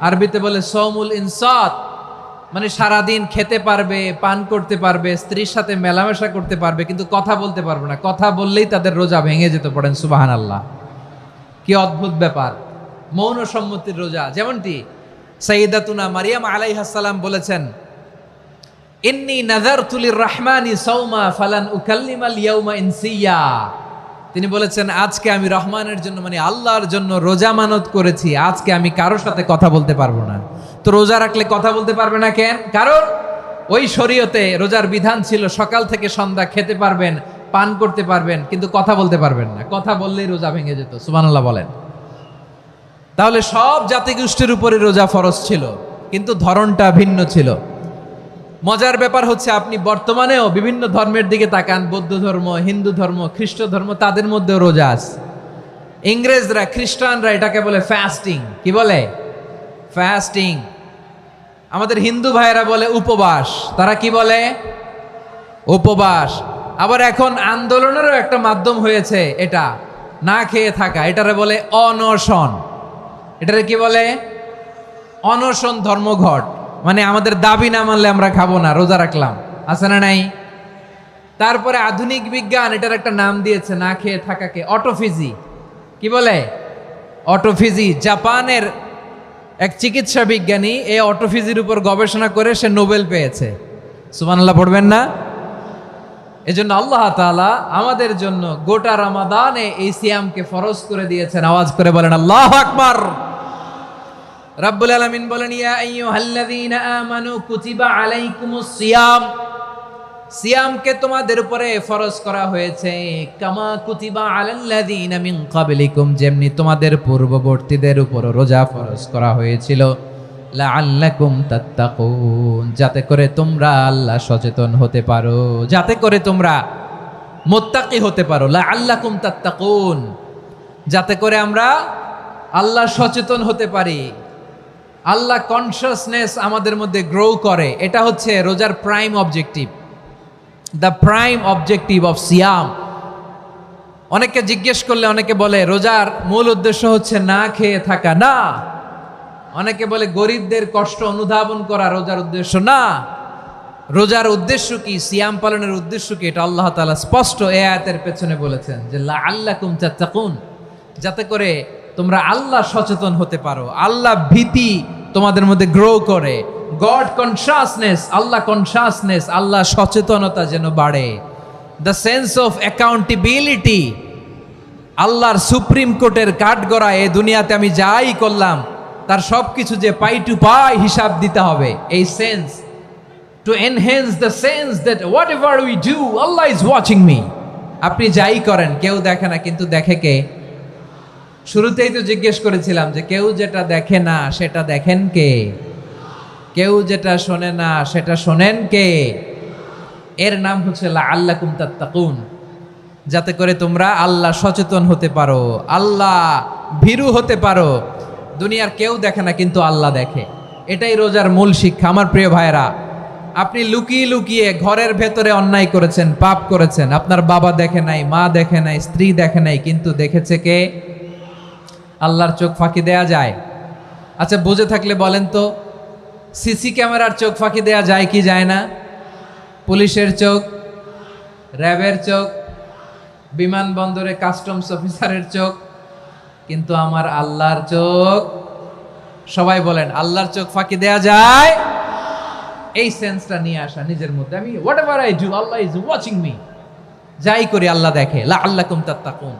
Speaker 1: আরবিতে বলে সৌমুল ইনসাত, মানে সারাদিন খেতে পারবে, পান করতে পারবে, স্ত্রীর সাথে মেলামেশা করতে পারবে, কিন্তু কথা বলতে পারবে না। কথা বললেই তাদের রোজা ভেঙে যেতে। পড়েন সুবহানাল্লাহ। কি অদ্ভুত ব্যাপার, মৌন সম্মতির রোজা। যেমনটি সাইয়্যিদাতুনা মারিয়াম আলাইহিস সালাম বলেছেন, ইন্নী নাযারতু লির-রাহমানি সাওমা ফালান উকাল্লিমাল ইয়াওমা ইনসিয়া। তিনি বলেছেন, আজকে আমি রহমানের জন্য, মানে আল্লাহর জন্য রোজা মানত করেছি, আজকে আমি কারোর সাথে কথা বলতে পারবো না। তো রোজা রাখলে কথা বলতে পারবে না কেন? কারণ ওই শরীয়তে রোজার বিধান ছিল সকাল থেকে সন্ধ্যা খেতে পারবেন, পান করতে পারবেন, কিন্তু কথা বলতে পারবেন না। কথা বললেই রোজা ভেঙে যেত। সুবহানাল্লাহ বলেন। তাহলে সব জাতিগোষ্ঠীর উপরে রোজা ফরজ ছিল, কিন্তু ধরনটা ভিন্ন ছিল। মজার ব্যাপার হচ্ছে, আপনি বর্তমানেও বিভিন্ন ধর্মের দিকে তাকান, বৌদ্ধ ধর্ম, হিন্দু ধর্ম, খ্রিস্ট ধর্ম, তাদের মধ্যেও রোজা আছে। ইংরেজরা, খ্রিস্টানরা এটাকে বলে ফাস্টিং। কি বলে? ফাস্টিং। আমাদের হিন্দু ভাইয়েরা বলে উপবাস। তারা কি বলে? উপবাস। আবার এখন আন্দোলনেরও একটা মাধ্যম হয়েছে এটা, না খেয়ে থাকা। এটারে বলে অনশন। এটারে কি বলে? অনশন ধর্মঘট। মানে আমাদের দাবি না মানলে আমরা খাবো না, রোজা রাখলাম। আছে না নাই? তারপরে আধুনিক বিজ্ঞান এটার একটা নাম দিয়েছে না খেয়ে থাকাকে, অটোফিজি। কি বলে? অটোফিজি। জাপানের এক চিকিৎসা বিজ্ঞানী এই অটোফিজির উপর গবেষণা করে সে নোবেল পেয়েছে। সুবহানাল্লাহ পড়বেন না? এজন্য আল্লাহ তাআলা আমাদের জন্য গোটা রমাদানে এই সিয়ামকে ফরজ করে দিয়েছেন। আওয়াজ করে বলেন আল্লাহু আকবার। রাব্বুল আলামিন বলেন, ইয়া আইয়ুহাল্লাযীনা আমানু কুতিবা আলাইকুমুস সিয়াম। সিয়ামকে তোমাদের উপরে ফরজ করা হয়েছে কামা কুতিবা আলাল্লাযীনা মিন ক্বাবলিকুম, যেমনি তোমাদের পূর্ববর্তীদের উপর রোজা ফরজ করা হয়েছিল, লাআল্লাকুম তাত্তাকুন, যাতে করে তোমরা আল্লাহ সচেতন হতে পারো, যাতে করে তোমরা মুত্তাকি হতে পারো। লাআল্লাকুম তাত্তাকুন, যাতে করে আমরা আল্লাহ সচেতন হতে পারি, আল্লাহ কনসিয়াসনেস আমাদের মধ্যে গ্রো করে। এটা হচ্ছে রোজার prime objective, the prime objective of সিয়াম। অনেকে জিজ্ঞেস করলে অনেকে বলে রোজার মূল উদ্দেশ্য হচ্ছে না খেয়ে থাকা। না। অনেকে বলে গরিবদের কষ্ট অনুধাবন করা রোজার উদ্দেশ্য। না। রোজার উদ্দেশ্য কি, সিয়াম পালনের উদ্দেশ্য কি, এটা আল্লাহ তাআলা স্পষ্ট এই আয়াতের পেছনে বলেছেন যে লাআল্লাকুম তাত্তাকুন, যাতে করে তোমরা আল্লাহ সচেতন হতে পারো, আল্লাহ ভীতি তোমাদের মধ্যে গ্রো করে, গড কনসিয়াসনেস, আল্লাহ কনসিয়াসনেস, আল্লাহ সচেতনতা যেন বাড়ে, দ্য সেন্স অফ অ্যাকাউন্টেবিলিটি। আল্লাহর সুপ্রিম কোর্টের কাঠগড়া এ দুনিয়াতে আমি যাই করলাম তার সব কিছু যে পাই টু পাই হিসাব দিতে হবে, এই sense, to enhance the sense that what ever we do Allah is watching me. আপনি যাই করেন কেউ দেখে না, কিন্তু দেখে কে? শুরুতেই তো জিজ্ঞেস করেছিলাম যে কেউ যেটা দেখে না সেটা দেখেন কে? কেউ যেটা শোনে না সেটা শোনেন কে? এর নাম হচ্ছে লাআল্লাকুম তাত্তাকুন, যাতে করে তোমরা আল্লাহ সচেতন হতে পারো, আল্লাহ ভীরু হতে পারো। দুনিয়ার কেউ দেখে না, কিন্তু আল্লাহ দেখে। এটাই রোজার মূল শিক্ষা। আমার প্রিয় ভাইরা, আপনি লুকিয়ে লুকিয়ে ঘরের ভেতরে অন্যায় করেছেন, পাপ করেছেন, আপনার বাবা দেখে নাই, মা দেখে নাই, স্ত্রী দেখে নাই, কিন্তু দেখেছে কে? আল্লাহর চোখ ফাঁকি দেয়া যায়? আচ্ছা, বুঝে থাকলে বলেন তো, সিসি ক্যামেরার চোখ ফাঁকি দেয়া যায় কি যায় না? পুলিশের চোখ, র্যাবের চোখ, বিমানবন্দরে কাস্টমস অফিসারের চোখ, কিন্তু আমার আল্লাহর চোখ? সবাই বলেন, আল্লাহর চোখ ফাঁকি দেয়া যায়? এই সেন্সটা নিয়ে আসা নিজের মধ্যে, আমি what ever I do Allah is watching me, যাই করি আল্লাহ দেখে। লাআল্লাকুম তাত্তাকুন।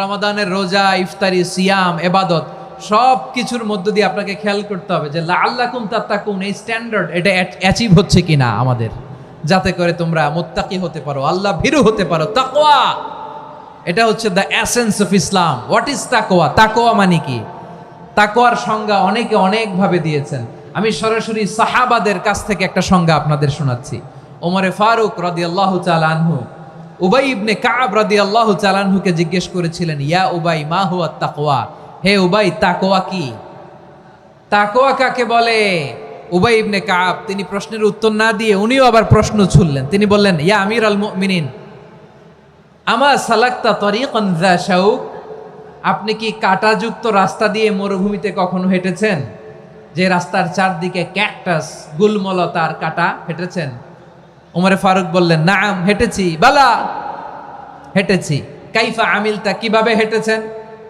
Speaker 1: রমাদানের রোজা, ইফতারি, সিয়াম, ইবাদত সব কিছুর মধ্য দিয়ে আপনাকে খেয়াল করতে হবে যে লাআল্লাকুম তাত্তাকুন এই স্ট্যান্ডার্ড এটা অ্যাচিভ হচ্ছে কিনা আমাদের, যাতে করে তোমরা মুত্তাকি হতে পারো, আল্লাহ ভীরু হতে পারো। তাকওয়া, এটা হচ্ছে the essence of Islam. What is তাকওয়া? তাকওয়া মানে কি? তাকওয়ার সংজ্ঞা অনেকে অনেকভাবে দিয়েছেন। আমি সরাসরি সাহাবাদের কাছ থেকে একটা সংজ্ঞা আপনাদের শোনাচ্ছি। ওমরে ফারুক রাদিয়াল্লাহু তাআলা আনহু উবাই ইবনে কাব রাদিয়াল্লাহু তাআলা আনহুকে জিজ্ঞেস করেছিলেন, ইয়া উবাই মা হুয়া তাকওয়া, হে উবাই তাকওয়া কি? তাকওয়া কাকে বলে? উবাই ইবনে কাব তিনি প্রশ্নের উত্তর না দিয়ে উনিও আবার প্রশ্ন ছুড়লেন। তিনি বললেন, ইয়া আমিরাল মুমিনিন আমা সালাকতা তরিকান যা শাউক, আপনি কি কাঁটাযুক্ত রাস্তা দিয়ে মরুভূমিতে কখনো হেঁটেছেন? যে রাস্তার চারদিকে ক্যাকটাস, গুলমলতার কাঁটা, হেঁটেছেন? ওমরে ফারুক বললেন, নাম হেঁটেছি। বালা, হেঁটেছি। কাইফা আমিলতা, কিভাবে হেঁটেছেন?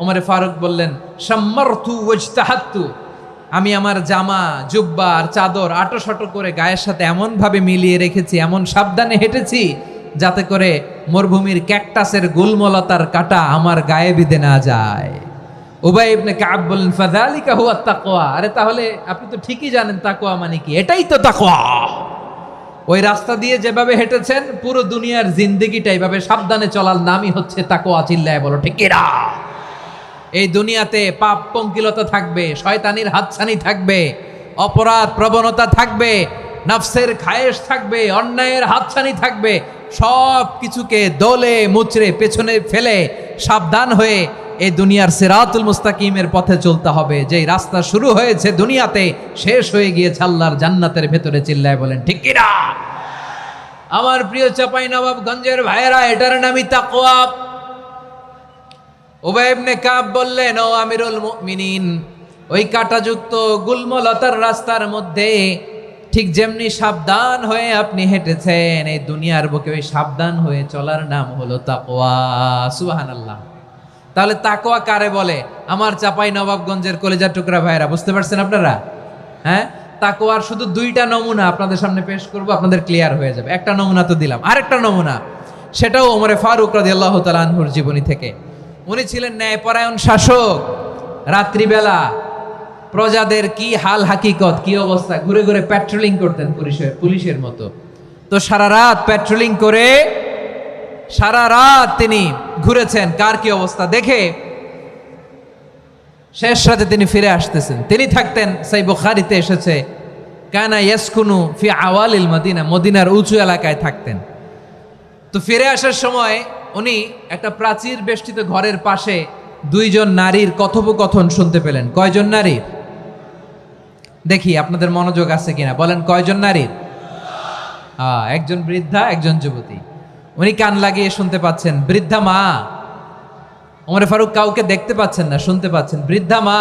Speaker 1: ওমরে ফারুক বললেন, শাম্মারতু ওয়াজতাহাতু, আমি আমার জামা, জুব্বা আর চাদর আটোশাটো করে গায়ের সাথে এমন ভাবে মিলিয়ে রেখেছি, এমন সাবধানে হেঁটেছি যাতে করে মরুভূমির ক্যাকটাসের গুলমলতার কাঁটা আমার গায়ে বিঁধে না যায়। উবাই ইবনে কাব বললেন, ফাযালিকা হুয়া তাকওয়া, আরে তাহলে আপনি তো ঠিকই জানেন তাকওয়া মানে কি, এটাই তো তাকওয়া। ওই রাস্তা দিয়ে যেভাবে হেঁটেছেন পুরো দুনিয়ার জিন্দেগিটা এইভাবে সাবধানে চলার নামই হচ্ছে তাকওয়া। চিল্লায় বলো ঠিক কিনা? এই দুনিয়াতে পাপ পঙ্কিলতা থাকবে, শয়তানির হাতছানি থাকবে, অপরাধ প্রবণতা থাকবে, নফসের খায়েশ থাকবে, অন্যায়ের হাতছানি থাকবে। সব কিছুকে দোলে মুচড়ে পেছনে ফেলে সাবধান হয়ে এই দুনিয়ার সিরাতুল মুস্তাকিমের পথে চলতে হবে। যেই রাস্তা শুরু হয়েছে দুনিয়াতে শেষ হয়ে গিয়েছে আল্লাহর জান্নাতের ভেতরে। চিল্লায় বলেন ঠিক কিনা? আমার প্রিয় চাঁপাইনবাবগঞ্জের ভাইয়েরা, এটার নামই তাকওয়া। উবাই ইবনে কাব বললেন, ও আমিরুল মুমিনিন, ওই কাঁটাযুক্ত গুলমলতার রাস্তার মধ্যে ঠিক যেমনি সাবধান হয়ে আপনি হেঁটেছেন, এই দুনিয়ার বুকে ওই সাবধান হয়ে চলার নাম হলো তাকওয়া। সুবহানাল্লাহ। তাহলে তাকওয়া কারে বলে? আমার চাঁপাইনবাবগঞ্জের কলিজা টুকরা ভাইয়েরা, বুঝতে পারছেন আপনারা? হ্যাঁ, তাকওয়ার শুধু দুইটা নমুনা আপনাদের সামনে পেশ করব, আপনাদের ক্লিয়ার হয়ে যাবে। একটা নমুনা তো দিলাম, আরেকটা নমুনা, সেটাও ওমরে ফারুক রাদিয়াল্লাহু তাআলা আনহুর জীবনী থেকে। উনি ছিলেন ন্যায়পরায়ণ শাসক। রাত্রিবেলা প্রজাদের কি হাল হাকিকত, কি অবস্থা, ঘুরে ঘুরে প্যাট্রোলিং করতেন পুলিশের মতো। তো সারা রাত পেট্রোলিং করে সারা রাত তিনি ঘুরেছেন কার কি অবস্থা দেখে শেষ রাতে তিনি ফিরে আসতেছেন। তিনি থাকতেন, সেই বুখারীতে এসেছে, কানা ইয়াসকুনু ফি আওয়ালিল মদিনা, মদিনার উঁচু এলাকায় থাকতেন। তো ফিরে আসার সময় উনি একটা প্রাচীর বেষ্টিত ঘরের পাশে দুইজন নারীর কথোপকথন শুনতে পেলেন। কয়জন নারীর? দেখি আপনাদের মনোযোগ আছে কিনা, বলেন কয়জন নারীর? একজন বৃদ্ধা, একজন যুবতী। উনি কান লাগিয়ে শুনতে পাচ্ছেন। বৃদ্ধা মা, ওমর ফারুক কাউকে দেখতে পাচ্ছেন না, শুনতে পাচ্ছেন। বৃদ্ধা মা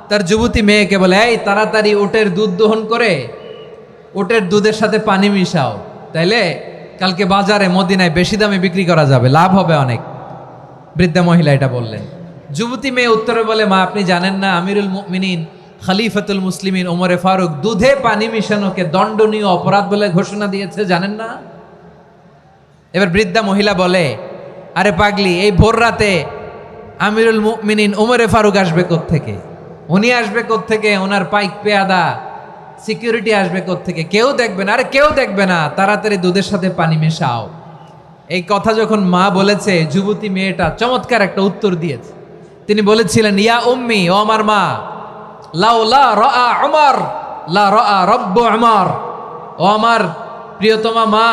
Speaker 1: তার যুবতী মেয়েকে বলে, এই তাড়াতাড়ি ওটের দুধ দহন করে ওটের দুধের সাথে পানি মিশাও, তাইলে কালকে বাজারে মদিনায় বেশি দামে বিক্রি করা যাবে, লাভ হবে অনেক। বৃদ্ধা মহিলা এটা বললেন। যুবতী মেয়ে উত্তরে বলে, মা আপনি জানেন না আমিরুল মুমিনিন খলিফাতুল মুসলিমিন ওমরে ফারুক দুধে পানি মিশানোকে দণ্ডনীয় অপরাধ বলে ঘোষণা দিয়েছে, জানেন না? এবার বৃদ্ধা মহিলা বলে, আরে পাগলি, এই ভোর রাতে আমিরুল মুমিনিন ওমরে ফারুক আসবে কোত্থেকে? উনি আসবে কোত্থেকে? ওনার পাইক পেয়াদা সিকিউরিটি আসবে কোত্থেকে? কেউ দেখবে না। আরে কেউ দেখবে না, তাড়াতাড়ি দুধের সাথে পানি মেশাও। এই কথা যখন মা বলেছে, যুবতী মেয়েটা চমৎকার একটা উত্তর দিয়েছে। তিনি বলেছিলেন, ইয়া উম্মি, ও আমার মা, লাউলা রাআ উমর লা রাআ রব্বু উমর। ও আমার প্রিয়তমা মা,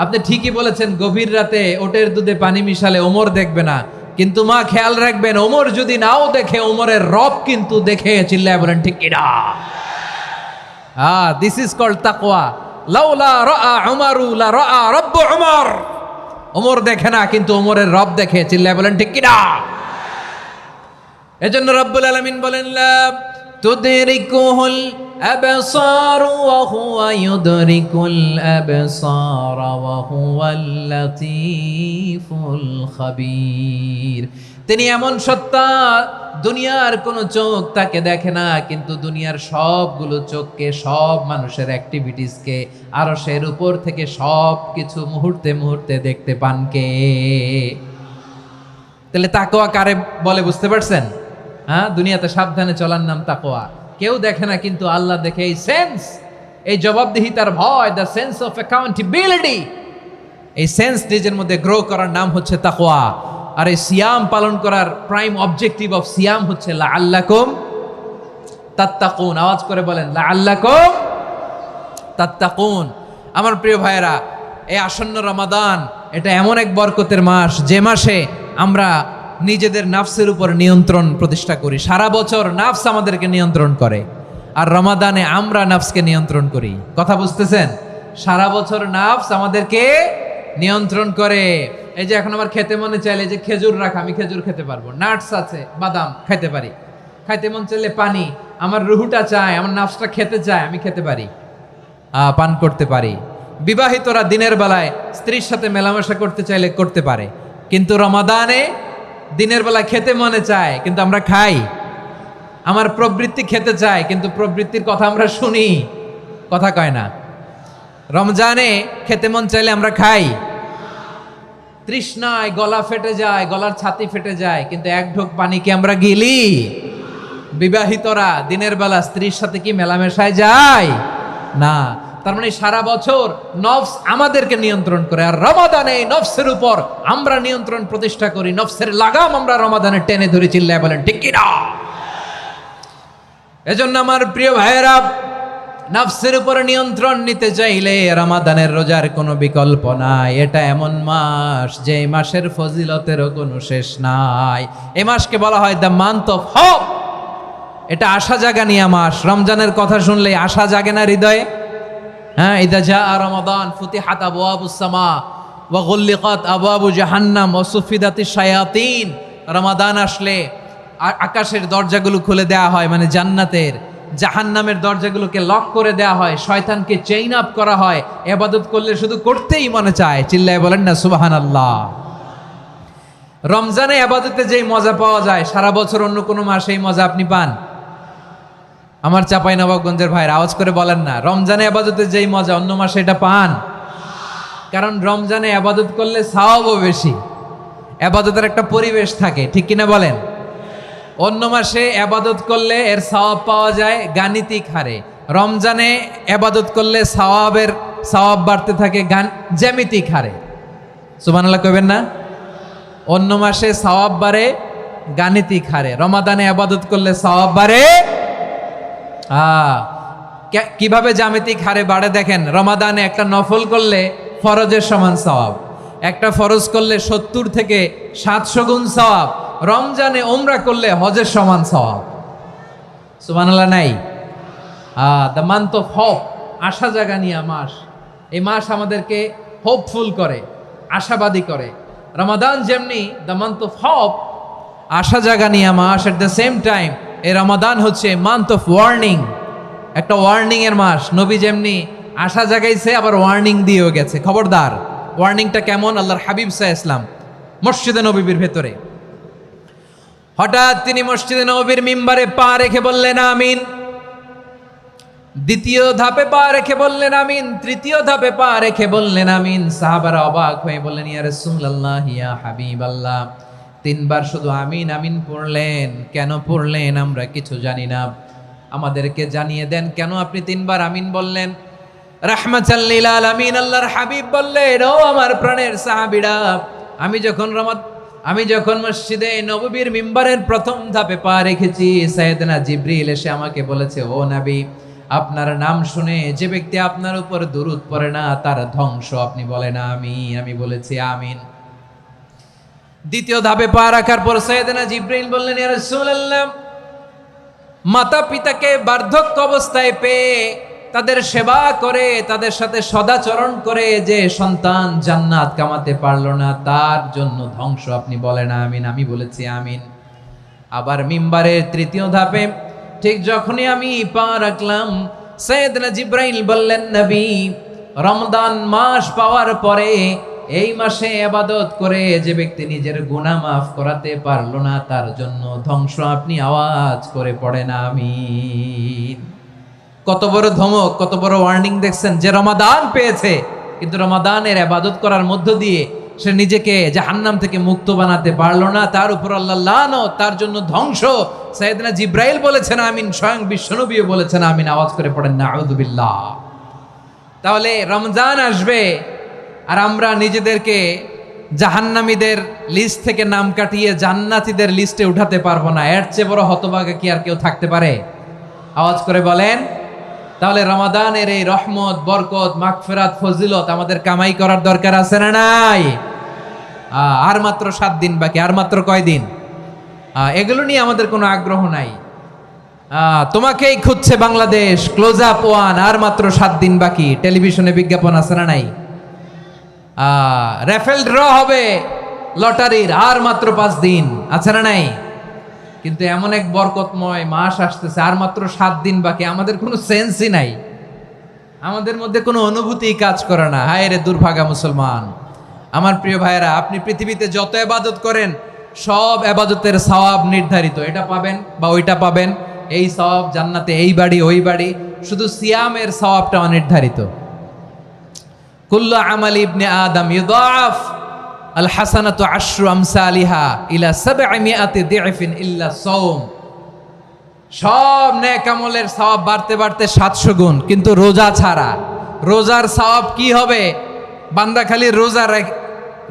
Speaker 1: আপনি ঠিকই বলেছেন, গভীর রাতে ওটের দুধে পানি মিশালে ওমর দেখবে না, কিন্তু মা খেয়াল রাখবেন, ওমর যদি নাও দেখে, ওমরের রব কিন্তু দেখে। চিল্লায় বলেন ঠিক কিনা? দিস ইজ কল্ড তাকওয়া। লাউলা রাআ উমরু লা রাআ রব্বু উমর। ওমর দেখে না, কিন্তু ওমরের রব দেখে। চিল্লায় বলেন ঠিক কিনা? এজন্য রব্বুল আলামিন বলেন, লা তুদরিকুহুল আবসার ওয়া হুয়া ইউদরিকুল আবসার ওয়া হুয়াল লাতীফুল খাবীর। তিনি এমন সত্তা, দুনিয়ার কোনো চোখ তাকে দেখে না, কিন্তু দুনিয়ার সবগুলো চোখকে, সব মানুষের অ্যাক্টিভিটিসকে আরশের উপর থেকে সব কিছু মুহূর্তে মুহূর্তে দেখতে পান কে? তাহলে তাকওয়া কারে বলে বুঝতে পারছেন? দুনিয়াতে সাবধানে চলার নাম তাকওয়া। কেউ দেখে না, কিন্তু আল্লাহ দেখে। এই সেন্স, এই জবাবদিহিতার ভয়, দ্য সেন্স অফ অ্যাকাউন্টেবিলিটি, এই সেন্স নিজের মধ্যে গ্রো করার নাম হচ্ছে তাকওয়া। আর এই সিয়াম পালন করার প্রাইম অবজেক্টিভ অফ সিয়াম হচ্ছে লাআল্লাকুম তাত্তাকুন। আওয়াজ করে বলেন, লাআল্লাকুম তাত্তাকুন। আমার প্রিয় ভাইয়েরা, এই আসন্ন রমাদান, এটা এমন এক বরকতের মাস, যে মাসে আমরা নিজেদের নাফসের উপর নিয়ন্ত্রণ প্রতিষ্ঠা করি। সারা বছর নাফস আমাদেরকে নিয়ন্ত্রণ করে, আর রমাদানে আমরা নাফসকে নিয়ন্ত্রণ করি। কথা বুঝতেছেন? সারা বছর নাফস আমাদেরকে নিয়ন্ত্রণ করে। এই যে এখন আমার খেতে মনে চাইলে যে খেজুর রাখা, আমি খেজুর খেতে পারবো, নাটস আছে, বাদাম খাইতে পারি। খাইতে মন চাইলে পানি, আমার রুহুটা চায়, আমার নাফসটা খেতে চায়, আমি খেতে পারি, পান করতে পারি। বিবাহিতরা দিনের বেলায় স্ত্রীর সাথে মেলামেশা করতে চাইলে করতে পারে, কিন্তু রমাদানে দিনের বেলা খেতে মনে চায়, কিন্তু আমরা খাই। আমার প্রবৃত্তি খেতে চায়, কিন্তু প্রবৃত্তির কথা আমরা শুনি, কথা কয় না। রমজানে খেতে মন চাইলে আমরা খাই, তৃষ্ণায় গলা ফেটে যায়, গলার ছাতি ফেটে যায়, কিন্তু এক ঢোক পানি কি আমরা গিলি? বিবাহিতরা দিনের বেলা স্ত্রীর সাথে কি মেলামেশায় যায় না? তার মানে সারা বছর নফস আমাদেরকে নিয়ন্ত্রণ করে, আর রমাদানে এই নফসের উপর আমরা নিয়ন্ত্রণ প্রতিষ্ঠা করি। নফসের লাগাম আমরা রমাদানে টেনে ধরে। চিল্লায় বলেন ঠিক কিনা? এজন্য আমার প্রিয় ভাইয়েরা, নফসের উপর নিয়ন্ত্রণ নিতে চাইলে রমাদানের রোজার কোনো বিকল্প নাই। এটা এমন মাস, যে মাসের ফজিলতেরও কোনো শেষ নাই। এই মাসকে বলা হয় দ্য মান্থ অফ হোপ। এটা আশা জাগানিয়া মাস। রমজানের কথা শুনলেই আশা জাগে না হৃদয়ে? ইদা জাআ রমাদান ফুতিহাত আবওয়াবুস সামা ওয়া গুল্লিকাত আবওয়াবু জাহান্নাম ওয়া সুফিদাতিশ শায়াতিন। রমাদান আসলে আকাশের দরজাগুলো খুলে দেওয়া হয়, মানে জান্নাতের। জাহান্নামের দরজাগুলোকে লক করে দেওয়া হয়, শয়তানকে চেইন আপ করা হয়। ইবাদত করলে শুধু করতেই মনে চায়। চিল্লায় বলেন না সুবহানাল্লাহ। রমজানে ইবাদতে যেই মজা পাওয়া যায়, সারা বছর অন্য কোনো মাসে এই মজা আপনি পান? আমার চাঁপাইনবাবগঞ্জের ভাইরা আওয়াজ করে বলেন না, রমজানে ইবাদতে যেই মজা অন্য মাসে এটা পান? কারণ রমজানে ইবাদত করলে সওয়াবও বেশি, ইবাদতের একটা পরিবেশ থাকে, ঠিক কিনা বলেন? অন্য মাসে ইবাদত করলে এর সওয়াব পাওয়া যায় গাণিতিক হারে, রমজানে ইবাদত করলে সওয়াবের সওয়াব বাড়তে থাকে জ্যামিতিক হারে। সুবহানাল্লাহ কইবেন না? অন্য মাসে সওয়াব বাড়ে গাণিতিক হারে, রমাদানে ইবাদত করলে সওয়াব বাড়ে কিভাবে জ্যামিতিক হারে বাড়ে দেখেন। রমাদানে একটা নফল করলে ফরজের সমান সওয়াব, একটা ফরজ করলে 70 থেকে 700 গুণ সওয়াব, রমজানে উমরা করলে হজের সমান সওয়াব। সুবহানাল্লাহ নাই? দ্য মান্থ অফ হোপ, আশা জাগানিয়া মাস। এই মাস আমাদেরকে হোপফুল করে, আশাবাদী করে। রমাদান যেমনি দ্য মান্থ অফ হোপ, আশা জাগানিয়া মাস, এট দ্য সেম টাইম এই রমাদান হচ্ছে মান্থ অফ ওয়ার্নিং, একটা ওয়ার্নিং এর মাস। নবী যেমনি আশা জাগাইছে আবার ওয়ার্নিং দিয়েও গেছে, খবরদার। ওয়ার্নিংটা কেমন? আল্লাহর হাবিব সাল্লাল্লাহু আলাইহি ওয়াসাল্লাম মসজিদে নববীর ভেতরে হঠাৎ তিনি মসজিদে নববীর মিম্বারে পা রেখে বললেন আমিন। দ্বিতীয় ধাপে পা রেখে বললেন আমিন, তৃতীয় ধাপে পা রেখে বললেন আমিন। সাহাবারা অবাক হয়ে বললেন ইয়া রাসূলুল্লাহ, ইয়া হাবিবাল্লাহ, 3 বার শুধু আমিন আমিন পড়লেন, কেন পড়লেন আমরা কিছু জানি না, আমাদেরকে জানিয়ে দেন কেন আপনি 3 বার আমিন বললেন। রাহমাতাল লিল আলামিন আল্লাহর হাবিব বললেন, ও আমার প্রাণের সাহাবীরা, আমি যখন মসজিদে নববীর মিম্বারের প্রথম ধাপে পা রেখেছি, সাইয়েদনা জিবরিল এসে আমাকে বলেছে, ও নবী, আপনার নাম শুনে যে ব্যক্তি আপনার উপর দুরূদ পড়ে না তার ধ্বংস। আপনি বলেন আমিন। আমি বলেছি আমিন। দ্বিতীয় ধাপে পা রাখার পর সাইয়েদনা জিবরিল বললেন, ইয়া রাসূলুল্লাহ, মাতা পিতাকে বার্ধক্য অবস্থায় পেয়ে তাদের সেবা করে, তাদের সাথে সদাচরণ করে যে সন্তান জান্নাত কামাতে পারলো না তার জন্য ধ্বংস। আপনি বলেন আমিন। আমি বলেছি আমিন। আবার মিম্বারের তৃতীয় ধাপে ঠিক যখনই আমি পা রাখলাম, সাইয়েদনা জিবরাইল বললেন, নবী, রমজান মাস পাওয়ার পরে এই মাসে ইবাদত করে যে ব্যক্তি নিজের গুনাহ মাফ করাতে পারলো না তার জন্য ধ্বংস। আপনি আওয়াজ করে পড়েন আমিন। কত বড় ধমক, কত বড় ওয়ার্নিং দেখছেন। যে রমাদান পেয়েছে কিন্তু রমাদানের ইবাদত করার মধ্য দিয়ে সে নিজেকে জাহান্নাম থেকে মুক্ত বানাতে পারলো না, তার উপর আল্লাহ লানত, তার জন্য ধ্বংস। সাইয়েদনা জিবরাইল বলেছেন আমিন, স্বয়ং বিশ্বনবীও বলেছেন আমিন। আওয়াজ করে পড়েন নাউযু বিল্লাহ। তাহলে রমজান আসবে আর আমরা নিজেদেরকে জাহান্নামীদের লিস্ট থেকে নাম কাটিয়ে জান্নাতীদের লিস্টে উঠাতে পারবো না। এর চেয়ে বড় হতভাগা কি আর কেউ থাকতে পারে? আওয়াজ করে বলেন। তাহলে রমাদানের এই রহমত, বরকত, মাগফিরাত, ফজিলত আমাদের কামাই করার দরকার আছে না নাই? আর মাত্র 7 দিন বাকি। আর মাত্র কয় দিন? এগুলো নিয়ে আমাদের কোনো আগ্রহ নাই। তোমাকেই খুঁজছে বাংলাদেশ, ক্লোজ আপ 1, আর মাত্র 7 দিন বাকি। টেলিভিশনে বিজ্ঞাপন আছে না নাই? রেফেল ড্র হবে লটারির, আর মাত্র 5 দিন, আছে না নাই? কিন্তু এমন এক বরকতময় মাস আসতেছে, আর মাত্র 7 দিন বাকি। আমাদের কোনো সেন্সই নাই, আমাদের মধ্যে কোনো অনুভূতি কাজ করে না। হায় রে দুর্ভাগা মুসলমান। আমার প্রিয় ভাইয়েরা, আপনি পৃথিবীতে যত ইবাদত করেন সব ইবাদতের সওয়াব নির্ধারিত। এটা পাবেন বা ওইটা পাবেন, এই সওয়াব জান্নাতে, এই বাড়ি ওই বাড়ি। শুধু সিয়ামের সওয়াবটা অনির্ধারিত। কুল্লু আমাল ইবনে আদম ইউদাফ আল হাসানাতু আশরু আমসালিহা ইলা 700 দি'ফিন ইল্লা সাওম। সব নেক আমলের সওয়াব বাড়তে বাড়তে 700 গুণ, কিন্তু রোজা ছাড়া। রোজার সওয়াব কি হবে? বান্দা খালি রোজা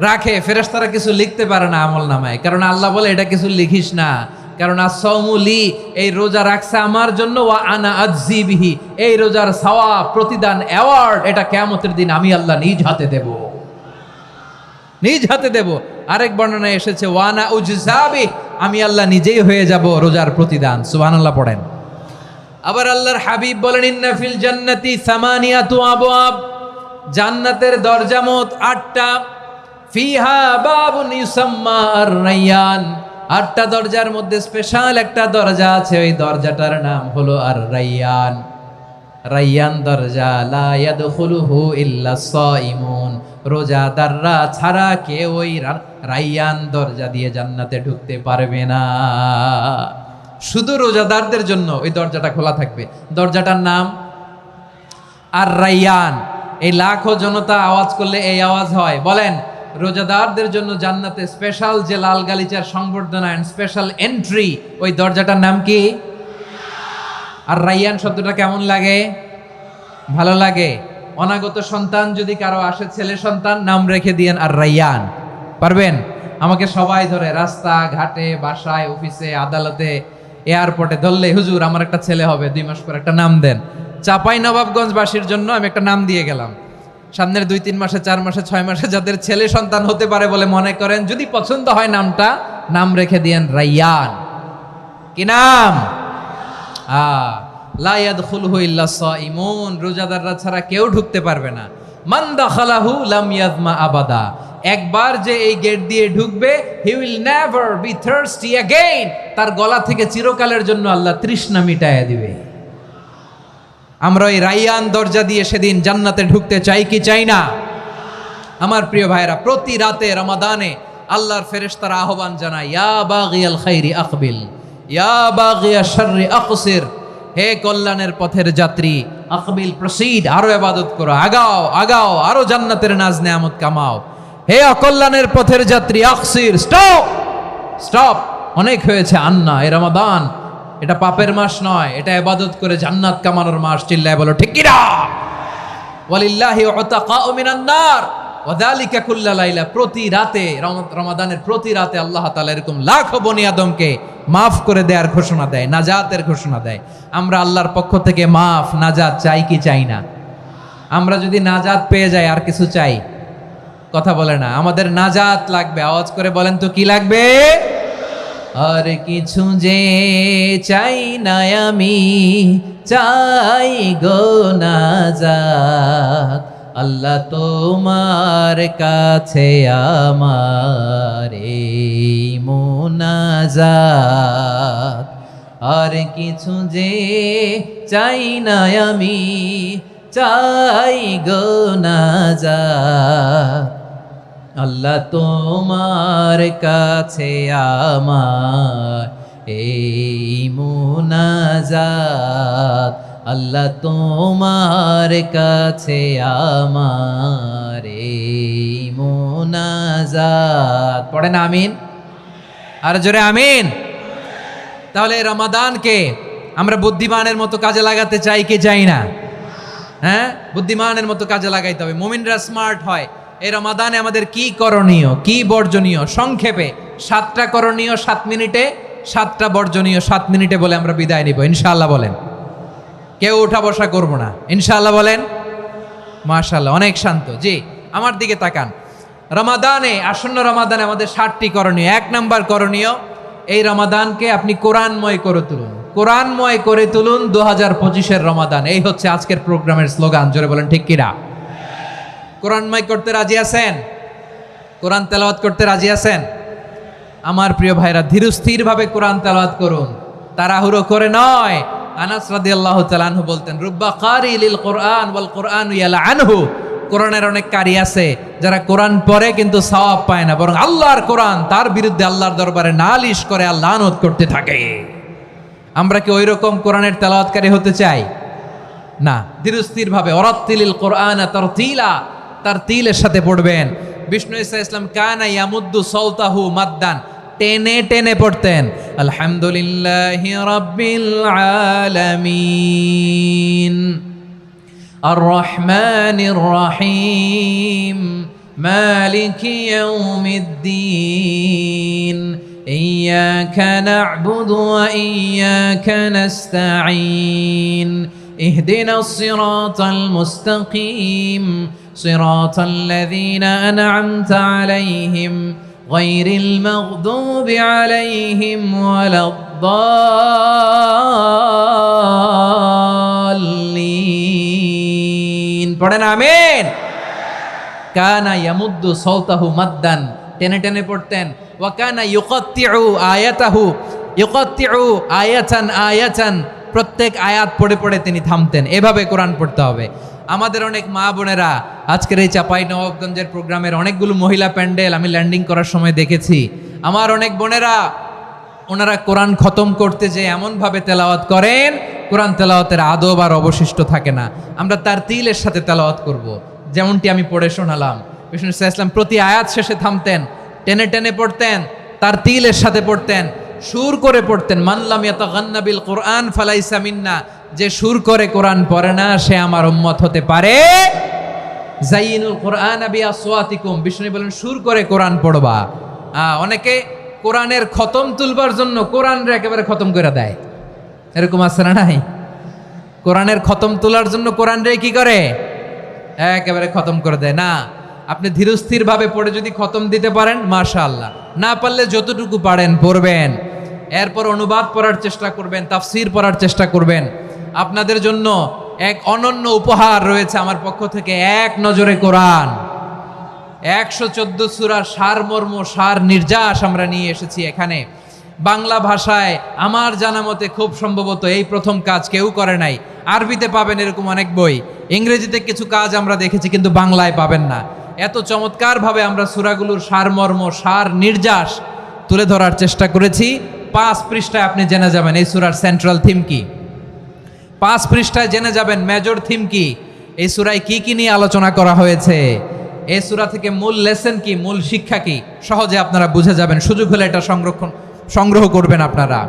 Speaker 1: রাখে, ফেরেশতারা কিছু লিখতে পারে না আমল নামায়, কারণ আল্লাহ বলে এটা কিছু লিখিস না, কারণ as-সাওমু লি, এই রোজা রাখছে আমার জন্য, ওয়া আনা আজজি বিহি, এই রোজার সওয়াব, প্রতিদান, অ্যাওয়ার্ড এটা কিয়ামতের দিন আমি আল্লাহ নিজ হাতে দেব, নিজ হাতে দেব। আরেক বর্ণনায় এসেছে ওয়ানা উজজাবি, আমি আল্লাহ নিজেই হয়ে যাব রোজার প্রতিদান। সুবহানাল্লাহ পড়েন। আবার আল্লাহর হাবিব বলেন, ইন্না ফিল জান্নাতি সামানিয়াতু আবওয়াব, জান্নাতের দরজা মোট 8টা। ফিহা বাবুন ইউসাম্মা আর-রায়্যান, 8টা দরজার মধ্যে স্পেশাল একটা দরজা আছে, ওই দরজাটার নাম হলো আর-রায়্যান। রায়্যান দরজা, লা ইয়াদখুলুহু ইল্লা সাইমুন, রোজাদাররা ছাড়া কেউ ওই রায়্যান দরজা দিয়ে জান্নাতে ঢুকতে পারবে না। শুধু রোজাদারদের জন্য ওই দরজাটা খোলা থাকবে। দরজাটার নাম আর-রায়্যান। এই লাখো জনতা আওয়াজ করলে এই আওয়াজ হয়। বলেন, রোজাদারদের জন্য জান্নাতে স্পেশাল যে লাল গালিচার সংবর্ধনা এন্ড স্পেশাল এন্ট্রি, ওই দরজাটার নাম কি? আর রায়্যান শব্দটা কেমন লাগে? ভালো লাগে। অনাগত সন্তান যদি কারো আসে, ছেলে সন্তান, নাম রেখে দিয়েন আর রাইয়ান। পারবেন? আমাকে সবাই ধরে রাস্তা ঘাটে, বাসায়, অফিসে, আদালতে, এয়ারপোর্টে ধরলে, হুজুর আমার একটা ছেলে হবে 2 মাস পর, একটা নাম দেন। চাপাই নবাবগঞ্জবাসীর জন্য আমি একটা নাম দিয়ে গেলাম। সামনের 2-3 মাসে, 4 মাসে, 6 মাসে যাদের ছেলে সন্তান হতে পারে বলে মনে করেন, যদি পছন্দ হয় নামটা, নাম রেখে দিয়েন রাইয়ান। কি নাম? লা ইয়াদখুলহু ইল্লা সাইমুন, রোজাদাররা ছাড়া কেউ ঢুকতে পারবে না। মান দাখালাহু লাম ইয়াজমা আবাদা, একবার যে এই গেট দিয়ে ঢুকবে, he will never be thirsty again, তার গলা থেকে চিরকালের জন্য আল্লাহ তৃষ্ণা মিটায়া দিবে। আমরা এই রাইয়ান দরজা দিয়ে সেদিন জান্নাতে ঢুকতে চাই কি চাই না? আমার প্রিয় ভাইরা, প্রতি রাতে রমাদানে আল্লাহর ফেরেশতারা আহ্বান জানায়, ইয়া বাগিয়াল খাইরি আকবিল, ইয়া বাগিয়াশ শাররি আকসির, হে কল্যাণের পথের যাত্রী, আকবিল প্রসিড, আরো ইবাদত করো, আগাও আগাও, আরো জান্নাতের নাজ নেয়ামত কামাও। হে অকল্যাণের পথের যাত্রী, আকসির, স্টপ স্টপ, অনেক হয়েছে। আন্না, এ রমাদান এটা পাপের মাস নয়, এটা ইবাদত করে জান্নাত কামানোর মাস। চিল্লায় বলো ঠিক কি না? ওয়ালিল্লাহি উতাকাউ মিনান নার ওয়া যালিকা কুল্লা লাইলা, প্রতি রাতে, রমাদানের প্রতি রাতে আল্লাহ তাআলা এরকম লাখো বনি আদমকে মাফ করে দেওয়ার ঘোষণা দেয়, নাজাতের ঘোষণা দেয়। আমরা আল্লাহর পক্ষ থেকে মাফ, নাজাত চাই কি চাই না? আমরা যদি নাজাত পেয়ে যাই আর কিছু চাই? কথা বলে না। আমাদের নাজাত লাগবে, আওয়াজ করে বলেন তো কি লাগবে? আর কিছু যে চাই না আমি, চাই গো নাজাত, আল্লাহ তোমার কাছে আমার এই মুনাজাত। আর কিছু যে চাই না আমি, চাই গো নাজাত, আল্লাহ তোমার কাছে আমার এই মুনাজাত, আল্লাহ তোমার কাছে আমার এই মুনাজাত। পড়েন আমিন, আর জোরে আমিন। তাহলে রমাদানকে আমরা বুদ্ধিমানের মতো কাজে লাগাতে চাই কি চাই না? হ্যাঁ, বুদ্ধিমানের মতো কাজে লাগাইতে হবে। মুমিনরা স্মার্ট হয়। এই রমাদানে আমাদের কি করণীয়, কি বর্জনীয়? সংক্ষেপে 7টা করণীয় 7 মিনিটে, 7টা বর্জনীয় 7 মিনিটে বলে আমরা বিদায় নিব ইনশাআল্লাহ। বলেন, কেউ উঠা বসা করবো না ইনশাআল্লাহ। বলেন মাশাআল্লাহ, অনেক শান্ত। জি, আমার দিকে তাকান। রমাদানে, আসন্ন রমাদানে আমাদের 7টি করণীয়। 1 নাম্বার করণীয়, এই রমাদানকে আপনি কোরআনময় করে তুলুন। কোরআনময় করে তুলুন 2025-এর রমাদান। এই হচ্ছে আজকের প্রোগ্রামের স্লোগান। জোরে বলেন ঠিক কিনা? কোরআনময় করতে রাজি আছেন? কোরআন তেলাওয়াত করতে রাজি আছেন? আমার প্রিয় ভাইরা, ধীরস্থির ভাবে কোরআন তেলাওয়াত করুন, তাড়াহুড়ো করে নয়। আনাস রাদিয়াল্লাহু তাআলা আনহু বলতেন, রুব্বা কারি লিল কোরআন ওয়াল কোরআনু ইয়ালআনহু, কোরআনের অনেক কারি আছে যারা কোরআন পড়ে কিন্তু সওয়াব পায় না, বরং আল্লাহর কোরআন তার বিরুদ্ধে আল্লাহর দরবারে নালিশ করে আর লানত করতে থাকে। আমরা কি ওই রকম কোরআনের তেলাওয়াতকারী হতে চাই? না। ধীরস্থির ভাবে, ওয়ারাত্তিলিল কোরআনা তারতিলা, তারতিলের সাথে পড়বেন। বিষ্ণু ঈসা ইসলাম কানা ইয়ামুদ্দু সাওতাহু মাদ্দান, টেনে টেনে পড়তেন। আলহামদুলিল্লাহি রাব্বিল আলামিন আর রহমানির রহিম মালিকি ইয়াউমিদ্দিন ইয়্যাকা না'বুদু ওয়া ইয়্যাকা নাস্তাঈন ইহদিনাস সিরাতাল মুস্তাকিম সিরাতাল লাযীনা আন'আমতা আলাইহিম গায়রিল মাগদুবি আলাইহিম ওয়ালাদ-দাল্লিন। পড়েন আমিন। কানা ইয়ামুদ্দু সাওতাহু মাদ্দান, টেনে টেনে পড়তেন। ওয়া কানা ইউকাত্তিউ আয়াতাহু, ইউকাত্তিউ আয়াতান আয়াতান, প্রত্যেক আয়াত পড়ে পড়ে তিনি থামতেন। এভাবে কোরআন পড়তে হবে। আমাদের অনেক মা বোনেরা আজকের এই চাঁপাইনবাবগঞ্জের প্রোগ্রামের অনেকগুলো মহিলা প্যান্ডেল আমি ল্যান্ডিং করার সময় দেখেছি। আমার অনেক বোনেরা, ওনারা কোরআন খতম করতে যে এমনভাবে তেলাওয়াত করেন, কোরআন তেলাওয়াতের আদব আর অবশিষ্ট থাকে না। আমরা তারতিলের সাথে তেলাওয়াত করব, যেমনটি আমি পড়ে শোনালাম। বিষ্ণু ইসলাম প্রতি আয়াত শেষে থামতেন, টেনে টেনে পড়তেন, তারতিলের সাথে পড়তেন, সুর করে পড়তেন। মানলাম ইয়াতাগান্না বিল কোরআন ফালাইসা মিন্না, যে সুর করে কোরআন পড়ে না সে আমার উম্মত হতে পারে। জাইনুল কোরআন বিআসওয়াতিকুম, বিষ্ণু বলেন সুর করে কোরআন পড়বা। অনেকে কোরআনের খতম তুলবার জন্য কোরআনরে একেবারে খতম করে দেয়, এরকম আছে না নাই? কোরআনের খতম তোলার জন্য কোরআনরে কি করে একেবারে খতম করে দেয় না। আপনি ধীরস্থির ভাবে পড়ে যদি খতম দিতে পারেন মাশাআল্লাহ, না পারলে যতটুকু পারেন পড়বেন, এরপর অনুবাদ পড়ার চেষ্টা করবেন, তাফসির পড়ার চেষ্টা করবেন। আপনাদের জন্য এক অনন্য উপহার রয়েছে আমার পক্ষ থেকে, এক নজরে কোরআন 114 সূরার সারমর্ম সার নির্যাস আমরা নিয়ে এসেছি এখানে বাংলা ভাষায়। আমার জানা মতে খুব সম্ভবত এই প্রথম কাজ, কেউ করে নাই। আরবিতে পাবেন এরকম অনেক বই, ইংরেজিতে কিছু কাজ আমরা দেখেছি, কিন্তু বাংলায় পাবেন না। এত চমৎকারভাবে আমরা সূরাগুলোর সারমর্ম সার নির্যাস তুলে ধরার চেষ্টা করেছি। 5 পৃষ্ঠায় আপনি জেনে যাবেন এই সূরার সেন্ট্রাল থিম কি, 5 পৃষ্ঠায় জেনে যাবেন মেজর থিম কি, এই সূরায় কি কি নিয়ে আলোচনা করা হয়েছে, এই সূরা থেকে মূল লেসন কি, মূল শিক্ষা কি, সহজে আপনারা বুঝে যাবেন। সুযোগ হলে এটা সংগ্রহ করবেন। আপনারা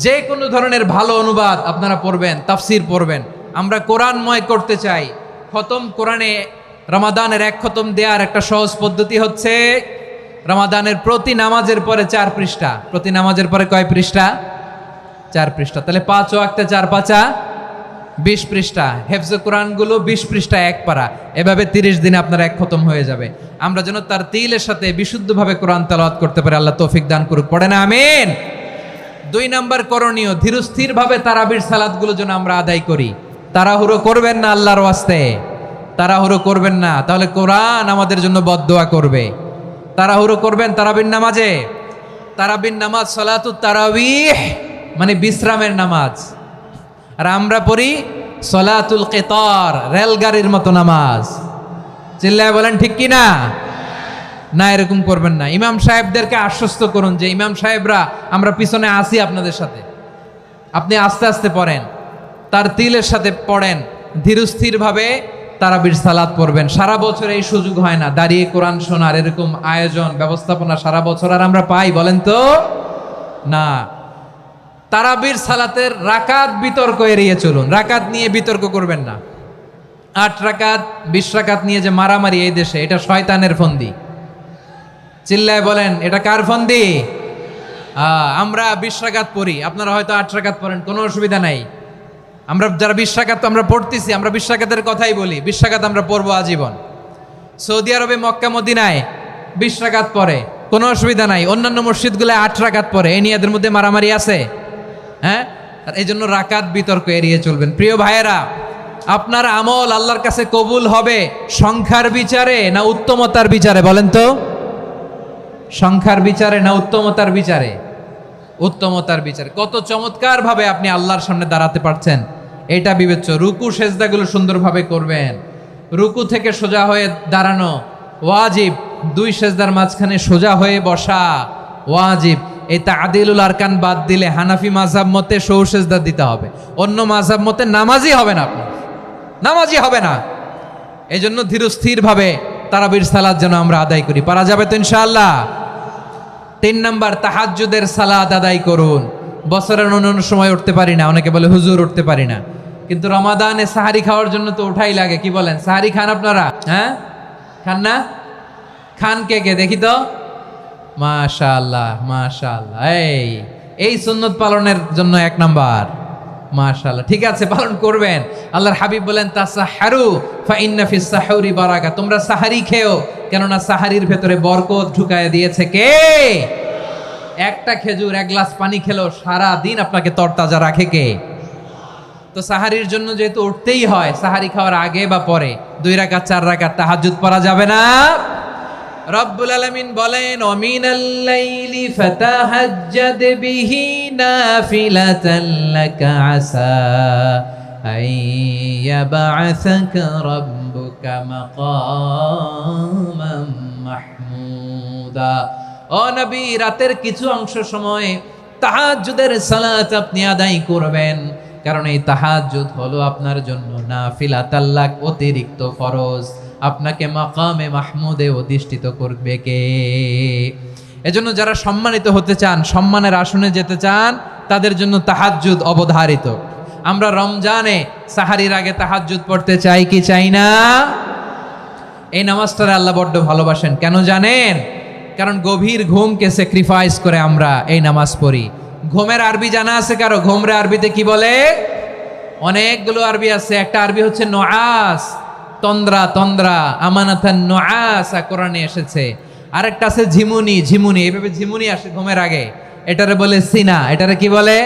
Speaker 1: যে কোনো ধরনের ভালো অনুবাদ আপনারা পড়বেন, তাফসির পড়বেন। আমরা কোরআনময় করতে চাই। খতম কোরআনে রমাদানের 1 খতম দেওয়ার একটা সহজ পদ্ধতি হচ্ছে রমাদানের প্রতি নামাজের পরে 4 পৃষ্ঠা, প্রতি নামাজের পরে কয় পৃষ্ঠা? 4 পৃষ্ঠা। তাহলে 5 ওয়াক্তে 4 পাঁচা 20 পৃষ্ঠা। হেফজে কোরআনগুলো 20 পৃষ্ঠা 1 পারা, এভাবে 30 দিনে আপনার 1 খতম হয়ে যাবে। আমরা যেন তার তিলের সাথে বিশুদ্ধভাবে কোরআন তেলাওয়াত করতে পারি, আল্লাহ তৌফিক দান করুক। পড়ে না আমিন। 2 নাম্বার করণীয়, ধীরস্থিরভাবে তারাবির সালাতগুলো যেন আমরা আদায় করি। তাড়াহুড়ো করবেন না আল্লাহর ওয়াস্তে, তাড়াহুড়ো করবেন না, তাহলে কোরআন আমাদের জন্য বদদোয়া করবে। তাড়াহুড়ো করবেন তারাবির নামাজে। তারাবির নামাজ সালাতুত তারাবিহ মানে বিশ্রামের নামাজ, আর আমরা পড়ি সলাতুল কিতার, রেলগাড়ির মতো নামাজ। চিল্লায় বলেন ঠিক কি না? না, এরকম করবেন না। ইমাম সাহেবদেরকে আশ্বস্ত করুন যে ইমাম সাহেবরা আমরা পিছনে আসি আপনাদের সাথে, আপনি আস্তে আস্তে পড়েন, তার তিলের সাথে পড়েন, ধীরস্থিরভাবে তারাবির সালাত পড়বেন। সারা বছর এই সুযোগ হয় না দাঁড়িয়ে কোরআন শোনার, এরকম আয়োজন ব্যবস্থাপনা সারা বছর আর আমরা পাই বলেন তো না। তারাবির সালাতের রাকাত বিতর্ক এড়িয়ে চলুন, রাকাত নিয়ে বিতর্ক করবেন না। 8 রাকাত 20 রাকাত নিয়ে যে মারামারি এই দেশে, এটা শয়তানের ফন্দি। চিল্লায় বলেন এটা কার ফন্দি? আমরা 20 রাকাত পড়ি, আপনারা হয়তো 8 রাকাত পড়েন, কোনো অসুবিধা নাই। আমরা যারা 20 রাকাত তো আমরা পড়তেছি, আমরা 20 রাকাতের কথাই বলি, 20 রাকাত আমরা পড়বো আজীবন। সৌদি আরবে মক্কা মদিনায় 20 রাকাত পড়ে, কোনো অসুবিধা নাই। অন্যান্য মসজিদগুলো 8 রাকাত পড়ে, এই নিয়ে এদের মধ্যে মারামারি আছে? হ্যাঁ, আর এই জন্য রাকাত বিতর্ক এড়িয়ে চলবেন। প্রিয় ভাইয়েরা, আপনার আমল আল্লাহর কাছে কবুল হবে সংখ্যার বিচারে না উত্তমতার বিচারে? বলেন তো, সংখ্যার বিচারে না উত্তমতার বিচারে? উত্তমতার বিচারে। কত চমৎকার ভাবে আপনি আল্লাহর সামনে দাঁড়াতে পারছেন এটা বিবেচ্য। রুকু সেজদাগুলো সুন্দরভাবে করবেন, রুকু থেকে সোজা হয়ে দাঁড়ানো ওয়াজিব, 2 সেজদার মাঝখানে সোজা হয়ে বসা ওয়াজিব। এই তাদিলুল আরকান বাদ দিলে হানাফি মাযহাব মতে সৌ সেজদা দিতে হবে, অন্য মাযহাব মতে নামাজই হবে না, আপনি নামাজই হবে না। এই জন্য ধীরস্থিরভাবে তারাবির সালাত যেন আমরা আদায় করি। পারা যাবে তো ইনশাআল্লাহ? 3 নাম্বার, তাহাজ্জুদের সালাত আদায় করুন। বছরের অন্য সময় উঠতে পারি না, অনেকে বলে হুজুর উঠতে পারি না, কিন্তু রমাদানে সাহারি খাওয়ার জন্য তো ওঠাই লাগে। কি বলেন, সাহারি খান আপনারা? হ্যাঁ, খান না? খান কে কে দেখি তো? মাশাআল্লাহ মাশাআল্লাহ। এই সুন্নত পালনের জন্য 1 নাম্বার। মাশাআল্লাহ, ঠিক আছে, পালন করবেন। আল্লাহর হাবিব বলেন তাসাহারু ফা ইন্না ফিস সাহুরি বারাকা, তোমরা সাহারি খেও, কেননা সাহারির ভেতরে বরকত ঢুকায় দিয়েছে কে? একটা খেজুর 1 গ্লাস পানি খেলেও সারা দিন আপনাকে তরতাজা রাখে কে? তো সাহারির জন্য যেহেতু উঠতেই হয়, সাহারি খাওয়ার আগে বা পরে 2 রাকাত 4 রাকাত তাহাজ্জুদ পড়া যাবে না? রব্বুল আলামিন বলেন ওয়ামিনাল লাইলি ফাতাহাজ্জাদ বিহি নাফিলাতান লাকা আসা আইয়াবআসাকা রাব্বুকা মাকামান মাহমুদা। ও নবী, রাতের কিছু অংশ সময় তাহাজ্জুদের সালাত আপনি আদায় করবেন, কারণ এই তাহাজ্জুদ হলো আপনার জন্য নাফিলাতাল লাক, অতিরিক্ত ফরজ। আপনাকে মাকামে মাহমুদে অধিষ্ঠিত করবে কে? এজন্য যারা সম্মানিত হতে চান, সম্মানের আসনে যেতে চান, তাদের জন্য তাহাজ্জুদ অবধারিত। আমরা রমজানে সাহারির আগে তাহাজ্জুদ পড়তে চাই কি চাই না? এই নামাজটারে আল্লাহ বড্ড ভালোবাসেন। কেন জানেন? কারণ গভীর ঘুমকে স্যাক্রিফাইস করে আমরা এই নামাজ পড়ি। ঘুমের আরবি জানা আছে কারো? ঘুমরে আরবিতে কি বলে? অনেকগুলো আরবি আছে। একটা আরবি হচ্ছে নুআস, তন্দ্রা, তন্দ্রা, আমানাতান নুআসা কোরআনে এসেছে। আরেকটা আছে ঝিমুনি, ঝিমুনি, এইভাবে ঝিমুনি আসে ঘুমের আগে, এটারে বলে সিনা। এটারে কি বলে?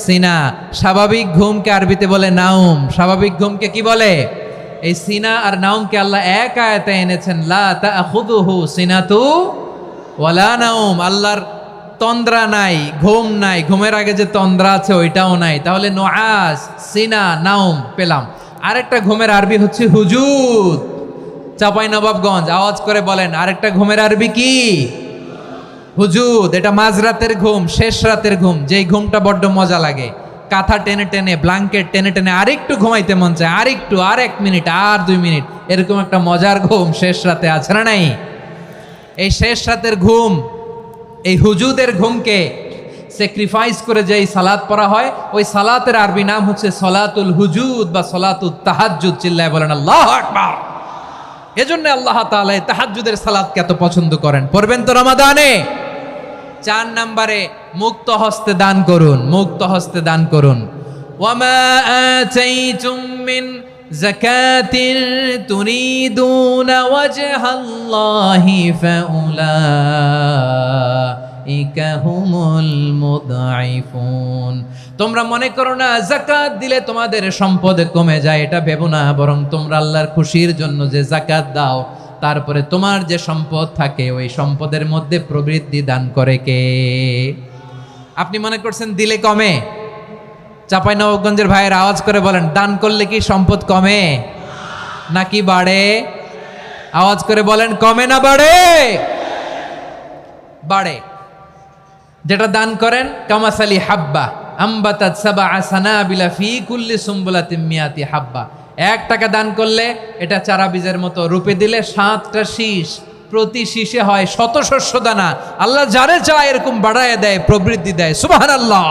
Speaker 1: সিনা। স্বাভাবিক ঘুমকে আরবিতে বলে নাউম। স্বাভাবিক ঘুমকে কি বলে? এই সিনা আর নাউমকে আল্লাহ এক আয়াতে এনেছেন, লা তাখুযুহু সিনাতু ওয়ালা নাউম। আল্লাহর তন্দ্রা নাই, ঘুম নাই, ঘুমের আগে যে তন্দ্রা আছে ওইটাও নাই। তাহলে নুআস, সিনা, নাউম পেলাম। আরেকটা ঘুমের আরবি হচ্ছে হুজুদ। চাঁপাইনবাবগঞ্জ আওয়াজ করে বলেন, আরেকটা ঘুমের আরবি কি? হুজুদ। এটা মাঝরাতের ঘুম, শেষ রাতের ঘুম, যেই ঘুমটা বড্ড মজা লাগে। কাঁথা টেনে টেনে, ব্ল্যাঙ্কেট টেনে টেনে আরেকটু ঘুমাইতে মন চায়, আরেকটু, আর 1 মিনিট, আর 2 মিনিট, এরকম একটা মজার ঘুম শেষ রাতে আছে না নাই? এই শেষ রাতের ঘুম, এই হুজুদের ঘুমকে স্যাক্রিফাইস করে যেই সালাত পড়া হয়, ওই সালাতের আরবি নাম হচ্ছে সলাতুল হুজুদ বা সলাতুত তাহাজ্জুদ। চিল্লায় বলেন আল্লাহু আকবার। এজন্য আল্লাহ তাআলা এই তাহাজ্জুদের সালাতকে এত পছন্দ করেন। পড়বেন তো রমাদানে। 4 নম্বরে মুক্ত হস্তে দান করুন, মুক্ত হস্তে দান করুন। ওয়ামা আতাইতুম মিন যাকাতিন তুরিদুনা ওয়াজহাল্লাহি ফাউলাইকা হুমুল মুদঈফুন। তোমরা মনে করো না যাকাত দিলে তোমাদের সম্পদ কমে যায়, এটা ভেবো না। বরং তোমরা আল্লাহর খুশির জন্য যে যাকাত দাও, তারপরে তোমার যে সম্পদ থাকে ওই সম্পদের মধ্যে প্রবৃদ্ধি দান করে কে? আপনি মনে করছেন দিলে কমে? চাঁপাইনবাবগঞ্জের ভাইয়ের আওয়াজ করে বলেন, দান করলে কি সম্পদ কমে নাকি বাড়ে? আওয়াজ করে বলেন, কমে না বাড়ে? বাড়ে। যেটা দান করেন, কামাসালি হাব্বা আম্বাতাত সাবআ সানাবিলা ফি কুল্লি সুম্বুলাতিন মিয়াতি হাব্বা। 1 টাকা দান করলে এটা চারা বীজের মতো, রূপে দিলে 7টা শীষ, প্রতি শীষে হয় 100 শস্য দানা। আল্লাহ যারে চায় এরকম বাড়ায় দেয়, প্রবৃদ্ধি দেয়। সুবহানাল্লাহ।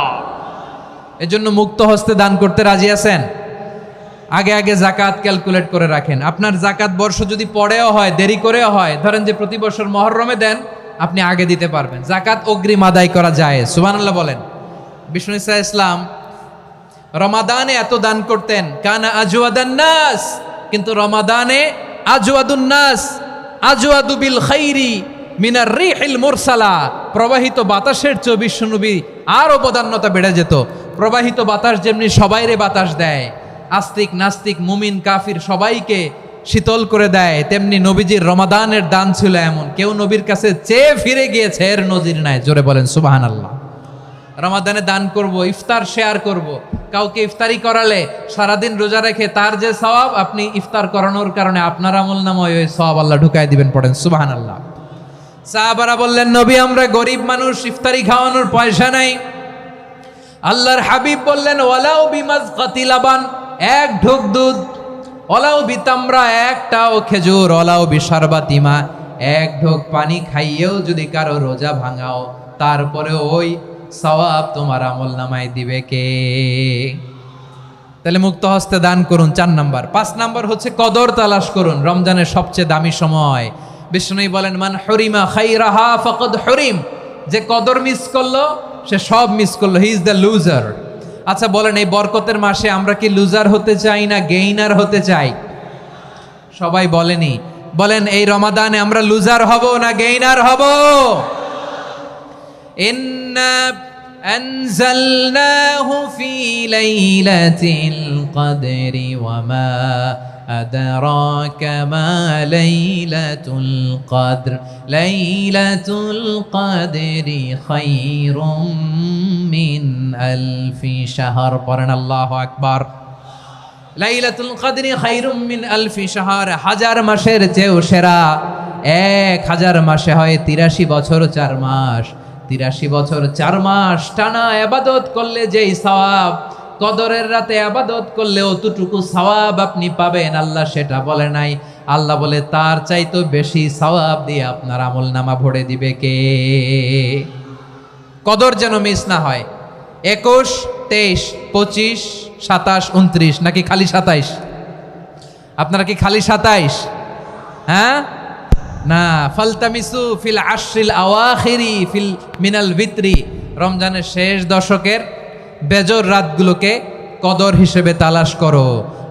Speaker 1: এজন্য মুক্ত হস্তে দান করতে রাজি আছেন? আগে আগে যাকাত ক্যালকুলেট করে রাখেন। আপনার যাকাত বর্ষ যদি পরেও হয়, দেরি করেও হয়, ধরেন যে প্রতি বছর মুহররমে দেন, আপনি আগে দিতে পারবেন। যাকাত অগ্রিম আদায় করা যায়। সুবহানাল্লাহ বলেন। বিষ্ণু ঈসা ইসলাম রমাদানে এত দান করতেন, কানা আজওয়াদান নাস, কিন্তু রমাদানে আজওয়াদুন নাস আজওয়াদু বিল খাইরি মিনার রিহিল মুরসালা। প্রবাহিত বাতাসের চেয়ে বিশ্বনবী আরো বদান্যতা বেড়ে যেত। প্রবাহিত বাতাস যেমনি সবাইরে বাতাস দেয়, আস্তিক নাস্তিক মুমিন কাফির সবাইকে শীতল করে দেয়, তেমনি নবীজির রমাদানের দান ছিল এমন, কেউ নবীর কাছে চেয়ে ফিরে গিয়েছে এর নজির নাই। জোরে বলেন সুবহানাল্লাহ। রমাদানে দান করব, ইফতার শেয়ার করব। কাউকে ইফতারি করালে সারাদিন রোজা রেখে তার যে সওয়াব, আপনি ইফতার করানোর কারণে আপনার আমলনামায় ওই সওয়াব আল্লাহ ঢুকাই দিবেন। পড়েন সুবহানাল্লাহ। সাহাবারা বললেন, নবী আমরা গরিব মানুষ, ইফতারি খাওয়ানোর পয়সা নাই। আল্লাহর হাবিব বললেন, ওয়ালাউ বিমাজকাতি লাবান, 1 ঢোক দুধ, ওয়ালাউ বিতামরা, 1টাও খেজুর, ওয়ালাউ বিশারবাতিমা, 1 ঢোক পানি খাইয়েও যদি কারো রোজা ভাঙাও, তারপরে ওই সওয়াব তোমার আমলনামায় দিবে কে? তাহলে মুক্ত হস্তে দান করুন, 4 নাম্বার। 5 নাম্বার হচ্ছে কদর তালাশ করুন। রমজানের সবচেয়ে দামি সময়। বিষ্ণু বলেন, মান হরিমা খাইরাহা ফাকাদ হরিম। যে কদর মিস করলো সে সব মিস করলো, হি ইজ দ্য লুজার। আচ্ছা বলেন, এই বরকতের মাসে আমরা কি লুজার হতে চাই না গেইনার হতে চাই? সবাই বলেনি। বলেন, এই রমাদানে আমরা লুজার হব না গেইনার হব? ইন্না আনজালনাহু ফি লাইলাতিল কদরি ওয়া মা আদরাকা মা লাইলাতুল কদর লাইলাতুল কদরি খায়রুম মিন আলফি শাহর। পড়েন আল্লাহু আকবার। লাইলাতুল কদরি খায়রুম মিন আলফি শাহর, 1000 মাসের চেয়েও সেরা। 1000 মাসে হয় 83 বছর 4 মাস। 83 বছর 4 মাস টানা ইবাদত করলে যেই সওয়াব, কদরের রাতে ইবাদত করলে অতটুকু সওয়াব আপনি পাবেন, আল্লাহ সেটা বলে নাই। আল্লাহ বলে তার চাইতে বেশি সওয়াব দিয়ে আপনার আমলনামা ভরে দিবে কে? কদর যেন মিস না হয়। 21, 23, 25, 27, 29 নাকি খালি 27? আপনারা কি খালি 27? হ্যাঁ না, ফালতামিসু ফিল আশরিল আওয়াখিরি ফিল মিনাল ভিতরি, রমজানের শেষ দশকের বেজর রাতগুলোকে কদর হিসেবে তালাশ করো।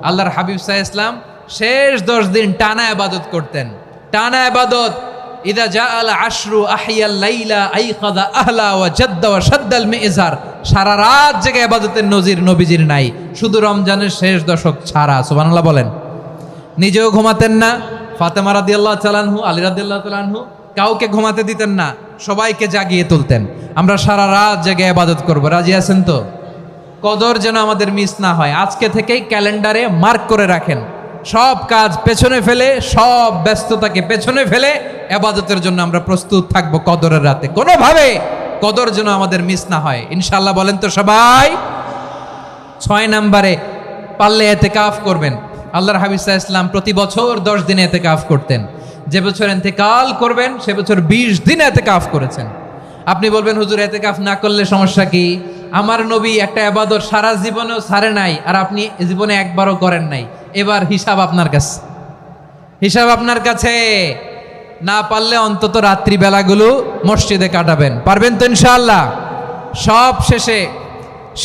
Speaker 1: আল্লাহর হাবিব সাল্লাল্লাহু আলাইহি ওয়াসাল্লাম শেষ 10 দিন টানা ইবাদত করতেন, টানা ইবাদত। ইদা জাআল আশরু আহিয়াল লাইলা আইকাযা আহলা ওয়া জাদ্দা ওয়া শাদ্দাল মিজার, সারা রাত জেগে ইবাদতের নজির নবীজির নাই, শুধু রমজানের শেষ দশক ছাড়া। সুবহানাল্লাহ বলেন। নিজেও ঘুমাতেন না, ফাতেমা রাদিয়াল্লাহু তাআলা আনহু, আলী রাদিয়াল্লাহু তাআলা আনহু কাউকে ঘুমাতে দিতেন না, সবাইকে জাগিয়ে তুলতেন। আমরা সারা রাত জেগে ইবাদত করব, রাজি আছেন তো? কদর যেন আমাদের মিস না হয়, আজকে থেকেই ক্যালেন্ডারে মার্ক করে রাখেন। সব কাজ পেছনে ফেলে, সব ব্যস্ততাকে পেছনে ফেলে ইবাদতের জন্য আমরা প্রস্তুত থাকব কদরের রাতে। কোনোভাবে কদর যেন আমাদের মিস না হয়, ইনশাআল্লাহ বলেন তো সবাই। 6 নম্বরে পারলে ইতিকাফ করবেন। আল্লাহর হাবিব সাল্লাল্লাহু আলাইহি ওয়াসাল্লাম প্রতি বছর 10 দিন ইতিকাফ করতেন। যে বছর ইন্তেকাল করবেন সে বছর 20 দিন ইতিকাফ করেছেন। আপনি বলবেন হুজুর ইতিকাফ না করলে সমস্যা কি? আমার নবী একটা ইবাদত সারা জীবনেও ছাড়ে নাই, আর আপনি জীবনে একবারও করেন নাই। এবার হিসাব আপনার কাছে, হিসাব আপনার কাছে। না পারলে অন্তত রাত্রি বেলাগুলো মসজিদে কাটাবেন, পারবেন তো ইনশাআল্লাহ? সব শেষে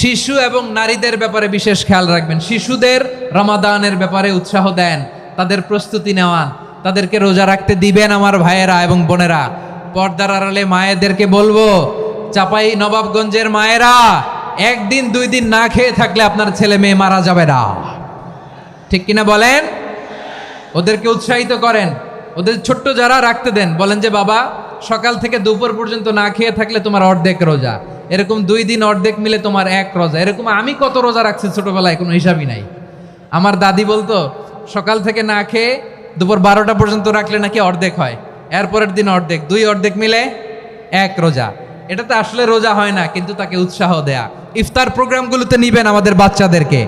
Speaker 1: শিশু এবং নারীদের ব্যাপারে বিশেষ খেয়াল রাখবেন। শিশুদের রমাদানের ব্যাপারে উৎসাহ দেন, তাদের প্রস্তুতি নেওয়ান, তাদেরকে রোজা রাখতে দিবেন। আমার ভাইয়েরা এবং বোনেরা, পর্দার আড়ালে মায়েদেরকে বলবো, চাপাই নবাবগঞ্জের মায়েরা, 1 দিন 2 দিন না খেয়ে থাকলে আপনার ছেলে মেয়ে মারা যাবে না, ঠিক কিনা বলেন? ওদেরকে উৎসাহিত করেন, ওদের ছোট্ট যারা রাখতে দেন, বলেন যে বাবা সকাল থেকে দুপুর পর্যন্ত না খেয়ে থাকলে তোমার অর্ধেক রোজা, এরকম 2 দিন অর্ধেক মিলে তোমার 1 রোজা। এরকম আমি কত রোজা রাখছি ছোটবেলায়, কোনো হিসাবই নাই। আমার দাদি বলতো সকাল থেকে না খেয়ে দুপুর 12টা পর্যন্ত রাখলে নাকি অর্ধেক হয়, এরপরের দিন অর্ধেক, 2 অর্ধেক মিলে 1 রোজা। এটা তো আসলে রোজা হয় না, কিন্তু তাকে উৎসাহ দেয়া। ইফতার প্রোগ্রামগুলোতে নিবেন আমাদের বাচ্চাদেরকে,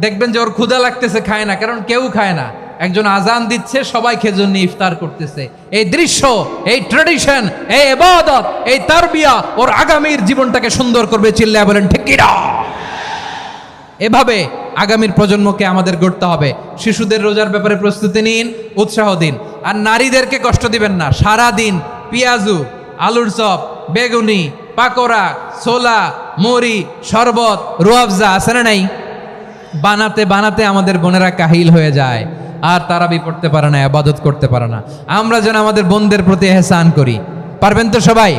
Speaker 1: দেখবেন যে ওর ক্ষুধা লাগতেছে, খায় না, কারণ কেউ খায় না। একজন আজান দিচ্ছে, সবাই খেজুর নিয়ে ইফতার করতেছে। এই দৃশ্য, এই ট্র্যাডিশন, এই ইবাদত, এই তারবিয়া ওর আগামীর জীবনটাকে সুন্দর করবে। চিল্লায়া বলেন ঠিক কি না? এভাবে আগামীর প্রজন্মকে আমাদের গড়তে হবে। শিশুদের রোজার ব্যাপারে প্রস্তুতি নিন, উৎসাহ দিন। আর নারীদেরকে কষ্ট দিবেন না। সারা দিন পেঁয়াজু, আলুর চপ, বেগুনি, পাকোড়া, ছোলা, মুড়ি, শরবত, রুয়াবজা আছে না নাই, বানাতে বানাতে আমাদের বোনেরা কাহিল হয়ে যায়, আর তারাবি পড়তে পারে না, ইবাদত করতে পারে না। আমরা যেন আমাদের বোনদের প্রতি ইহসান করি, পারবেন তো সবাই?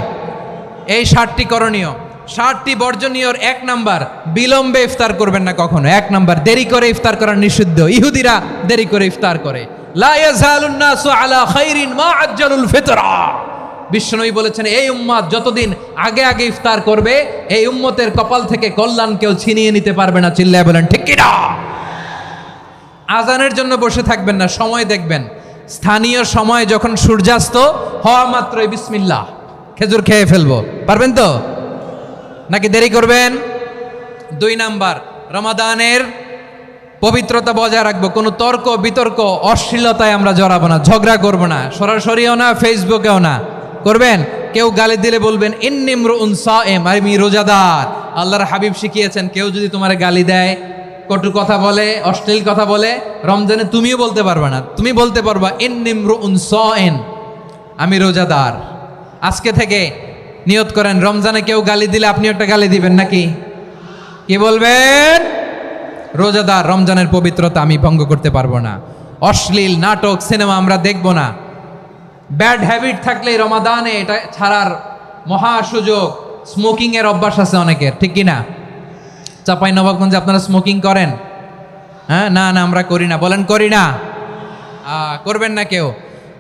Speaker 1: এই 7টি করণীয়, 7টি বর্জনীয়র 1 নাম্বার, বিলম্বে ইফতার করবেন না কখনো। 1 নাম্বার, দেরি করে ইফতার করা নিষিদ্ধ। ইহুদিরা দেরি করে ইফতার করে। লা ইয়াজালুন নাসু আলা খাইরিন মা আজ্জালুল ফিতরা। বিশ্বনবী বলেছেন, এই উম্মত যতদিন আগে আগে ইফতার করবে, এই উম্মতের কপাল থেকে কল্যাণ কেউ ছিনিয়ে নিতে পারবে না। চিল্লায় বলেন ঠিক কি না? আজানের জন্য বসে থাকবেন না, সময় দেখবেন। স্থানীয় সময় যখন সূর্যাস্ত হওয়া মাত্রই বিসমিল্লাহ, খেজুর খেয়ে ফেলবো, পারবেন তো? নাকি দেরি করবেন? 2 নাম্বার, রমাদানের পবিত্রতা বজায় রাখবো। কোনো তর্ক বিতর্ক অশ্লীলতায় আমরা জড়াবো না, ঝগড়া করবো না, সরাসরিও না, ফেসবুকেও না। করবেন? কেউ গালি দিলে বলবেন ইন্নিমরুউন সায়েম, আমি রোজাদার। আল্লাহর হাবিব শিখিয়েছেন, কেউ যদি তোমার গালি দেয়, কটু কথা বলে, অশ্লীল কথা বলে, রমজানে তুমিও বলতে পারবে না। তুমি বলতে পারবা ইন্নিমরুউন সায়েম, আমি রোজাদার। আজকে থেকে নিয়ত করেন, রমজানে কেউ গালি দিলে আপনি একটা গালি দিবেন নাকি? কি বলবেন? রোজাদার, রমজানের পবিত্রতা আমি ভঙ্গ করতে পারবো না। অশ্লীল নাটক, সিনেমা আমরা দেখব না। ব্যাড হ্যাবিট থাকলে রমাদানে এটা ছাড়ার মহা সুযোগ। স্মোকিং এর অভ্যাস আছে অনেকের, ঠিক কি না? চাপাই নবাবগঞ্জে আপনারা স্মোকিং করেন? হ্যাঁ, না না আমরা করি না। বলেন করি না? করবেন না কেউ।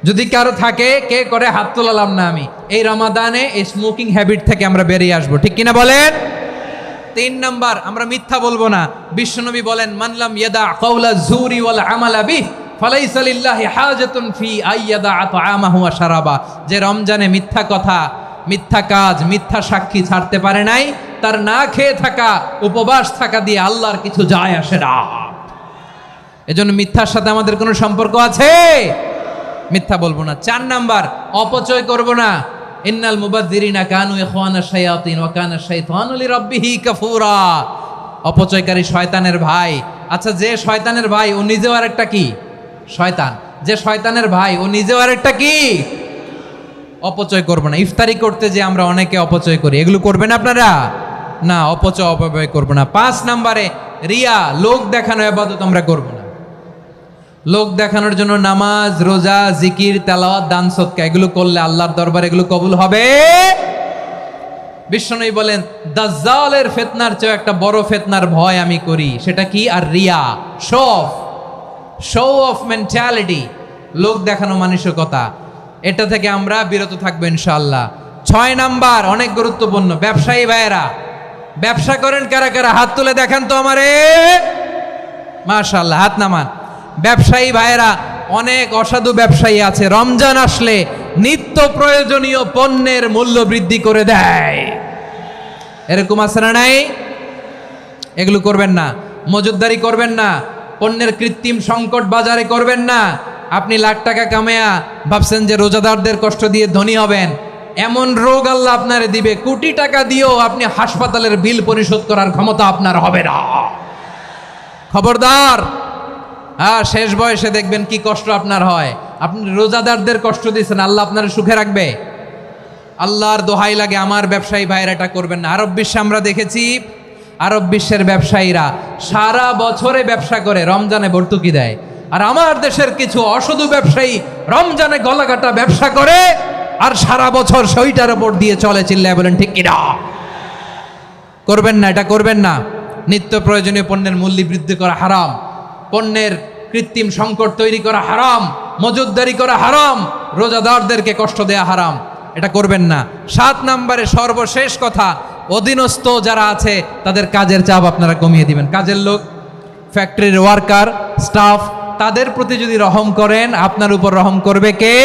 Speaker 1: যদি কারো থাকে, কে করে হাত তোলালাম না আমি। এই রমাদানে এই স্মোকিং হ্যাবিট থেকে আমরা বেরিয়ে আসবো, ঠিক কিনা বলেন? 3 নাম্বার, আমরা মিথ্যা বলবো না। বিশ্বনবী বলেন, মানলাম ইয়াদা কাওলা যুরি ওয়াল আমালা বিহি ফালাইসা লিল্লাহি হাজাতুন ফি আইয়াদা তাআমাহু ওয়া শারাবা। যে রমজানে মিথ্যা কথা, মিথ্যা কাজ, মিথ্যা সাক্ষী ছাড়তে পারে নাই, তার না খেয়ে থাকা, উপবাস থাকা দিয়ে আল্লাহর কিছু যায় আসে না। এজন্য মিথ্যার সাথে আমাদের কোনো সম্পর্ক আছে? মিথ্যা বলবো না। 4 নাম্বার, অপচয় করব না। ইন্নাল মুবাযযিরিনা কানু ইখওয়ানাশ শায়াতিন ওয়া কানা শাইতানু লিরাব্বিহি কাফুরা। অপচয়কারী শয়তানের ভাই। আচ্ছা, যে শয়তানের ভাই ও নিজেও আর একটা কি? শয়তান। যে শয়তানের ভাই ও নিজেও আর একটা কি? অপচয় করবো না। ইফতারি করতে যে আমরা অনেকে অপচয় করি, এগুলো করবেন আপনারা? না, অপব্যয় করবো না। 5 নম্বরে রিয়া, লোক দেখানো ইবাদত আমরা করবো না। লোক দেখানোর জন্য নামাজ, রোজা, জিকির, তেলাওয়াত, দান, সদকা এগুলো করলে আল্লাহর দরবারে এগুলো কবুল হবে। বিশ্বনবী বলেন, দাজ্জালের ফিতনার চেয়ে একটা বড় ফিতনার ভয় আমি করি, সেটা কি? আর রিয়া, শো অফ মেন্টালিটি, লোক দেখানো মানসিকতা। এটা থেকে আমরা বিরত থাকবো ইনশাআল্লাহ। 6 নাম্বার অনেক গুরুত্বপূর্ণ, ব্যবসায়ী ভাইয়েরা, ব্যবসা করেন কারা কারা? হাত তুলে দেখান তো আমারে। মাশাআল্লাহ, হাত নামান। ব্যবসায়ী ভাইয়েরা, অনেক অসাধু ব্যবসায়ী আছে, রমজান আসলে নিত্য প্রয়োজনীয় পণ্যের মূল্য বৃদ্ধি করে দেয়। এরকম আছে না নাই? এগুলো করবেন না। মজুদদারি করবেন না। পণ্যের কৃত্রিম সংকট বাজারে করবেন না। আপনি লাখ টাকা কামায়া ভাবছেন যে রোজাদারদের কষ্ট দিয়ে ধনী হবেন, এমন রোগ আল্লাহ আপনারে দিবে, কোটি টাকা দিয়েও আপনি হাসপাতালের বিল পরিশোধ করার ক্ষমতা আপনার হবে না। খবরদার। শেষ বয়সে দেখবেন কি কষ্ট আপনার হয়। আপনি রোজাদারদের কষ্ট দিয়েছেন, আল্লাহ আপনার সুখে রাখবে? আল্লাহর দোহাই লাগে, আমার ব্যবসায়ী ভাইয়েরা এটা করবেন না। আরব বিশ্বে আমরা দেখেছি, আরব বিশ্বের ব্যবসায়ীরা সারা বছরে ব্যবসা করে, রমজানে ভর্তুকি দেয়। আর আমার দেশের কিছু অসাধু ব্যবসায়ী রমজানে গলাকাটা ব্যবসা করে আর সারা বছর সেইটার উপর দিয়ে চলে। চিল্লায় বলেন ঠিক কিনা? করবেন না, এটা করবেন না। নিত্য প্রয়োজনীয় পণ্যের মূল্য বৃদ্ধি করা হারাম, পণ্যের কৃত্রিম সংকট তৈরি করা হারাম, মজুদদারি করা হারাম, রোজাদারদেরকে কষ্ট দেয়া হারাম, এটা করবেন না। 7 নম্বরে সর্বশেষ কথা, অধীনস্থ যারা আছে তাদের কাজের চাপ আপনারা কমিয়ে দিবেন। কাজের লোক, ফ্যাক্টরির ওয়ার্কার, স্টাফ, তাদের প্রতি যদি রহম করেন, আপনার উপর রহম করবে কে?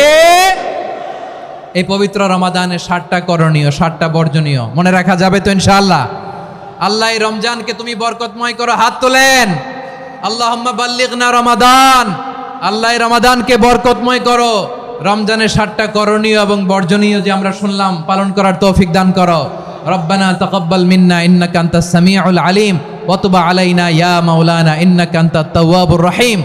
Speaker 1: এই পবিত্র রমাদানে 7টা করণীয়, 7টা বর্জনীয় মনে রাখা যাবে তো ইনশাআল্লাহ? আল্লাহ এই রমজানকে তুমি বরকতময় করো। হাত তোলেন। আল্লাহুম্মা বাল্লিগনা রমাদান। আল্লাহ এই রমাদানকে বরকতময় করো। রমজানের 7টা করণীয় এবং বর্জনীয় যে আমরা শুনলাম, পালন করার তৌফিক দান করো। রব্বানা তাকাব্বাল মিন্না ইন্নাকা আনতাস সামিউল আলিম ওয়া তুব আলাইনা ইয়া মাওলানা ইন্নাকা আনতাত তাওয়াবুর রহিম।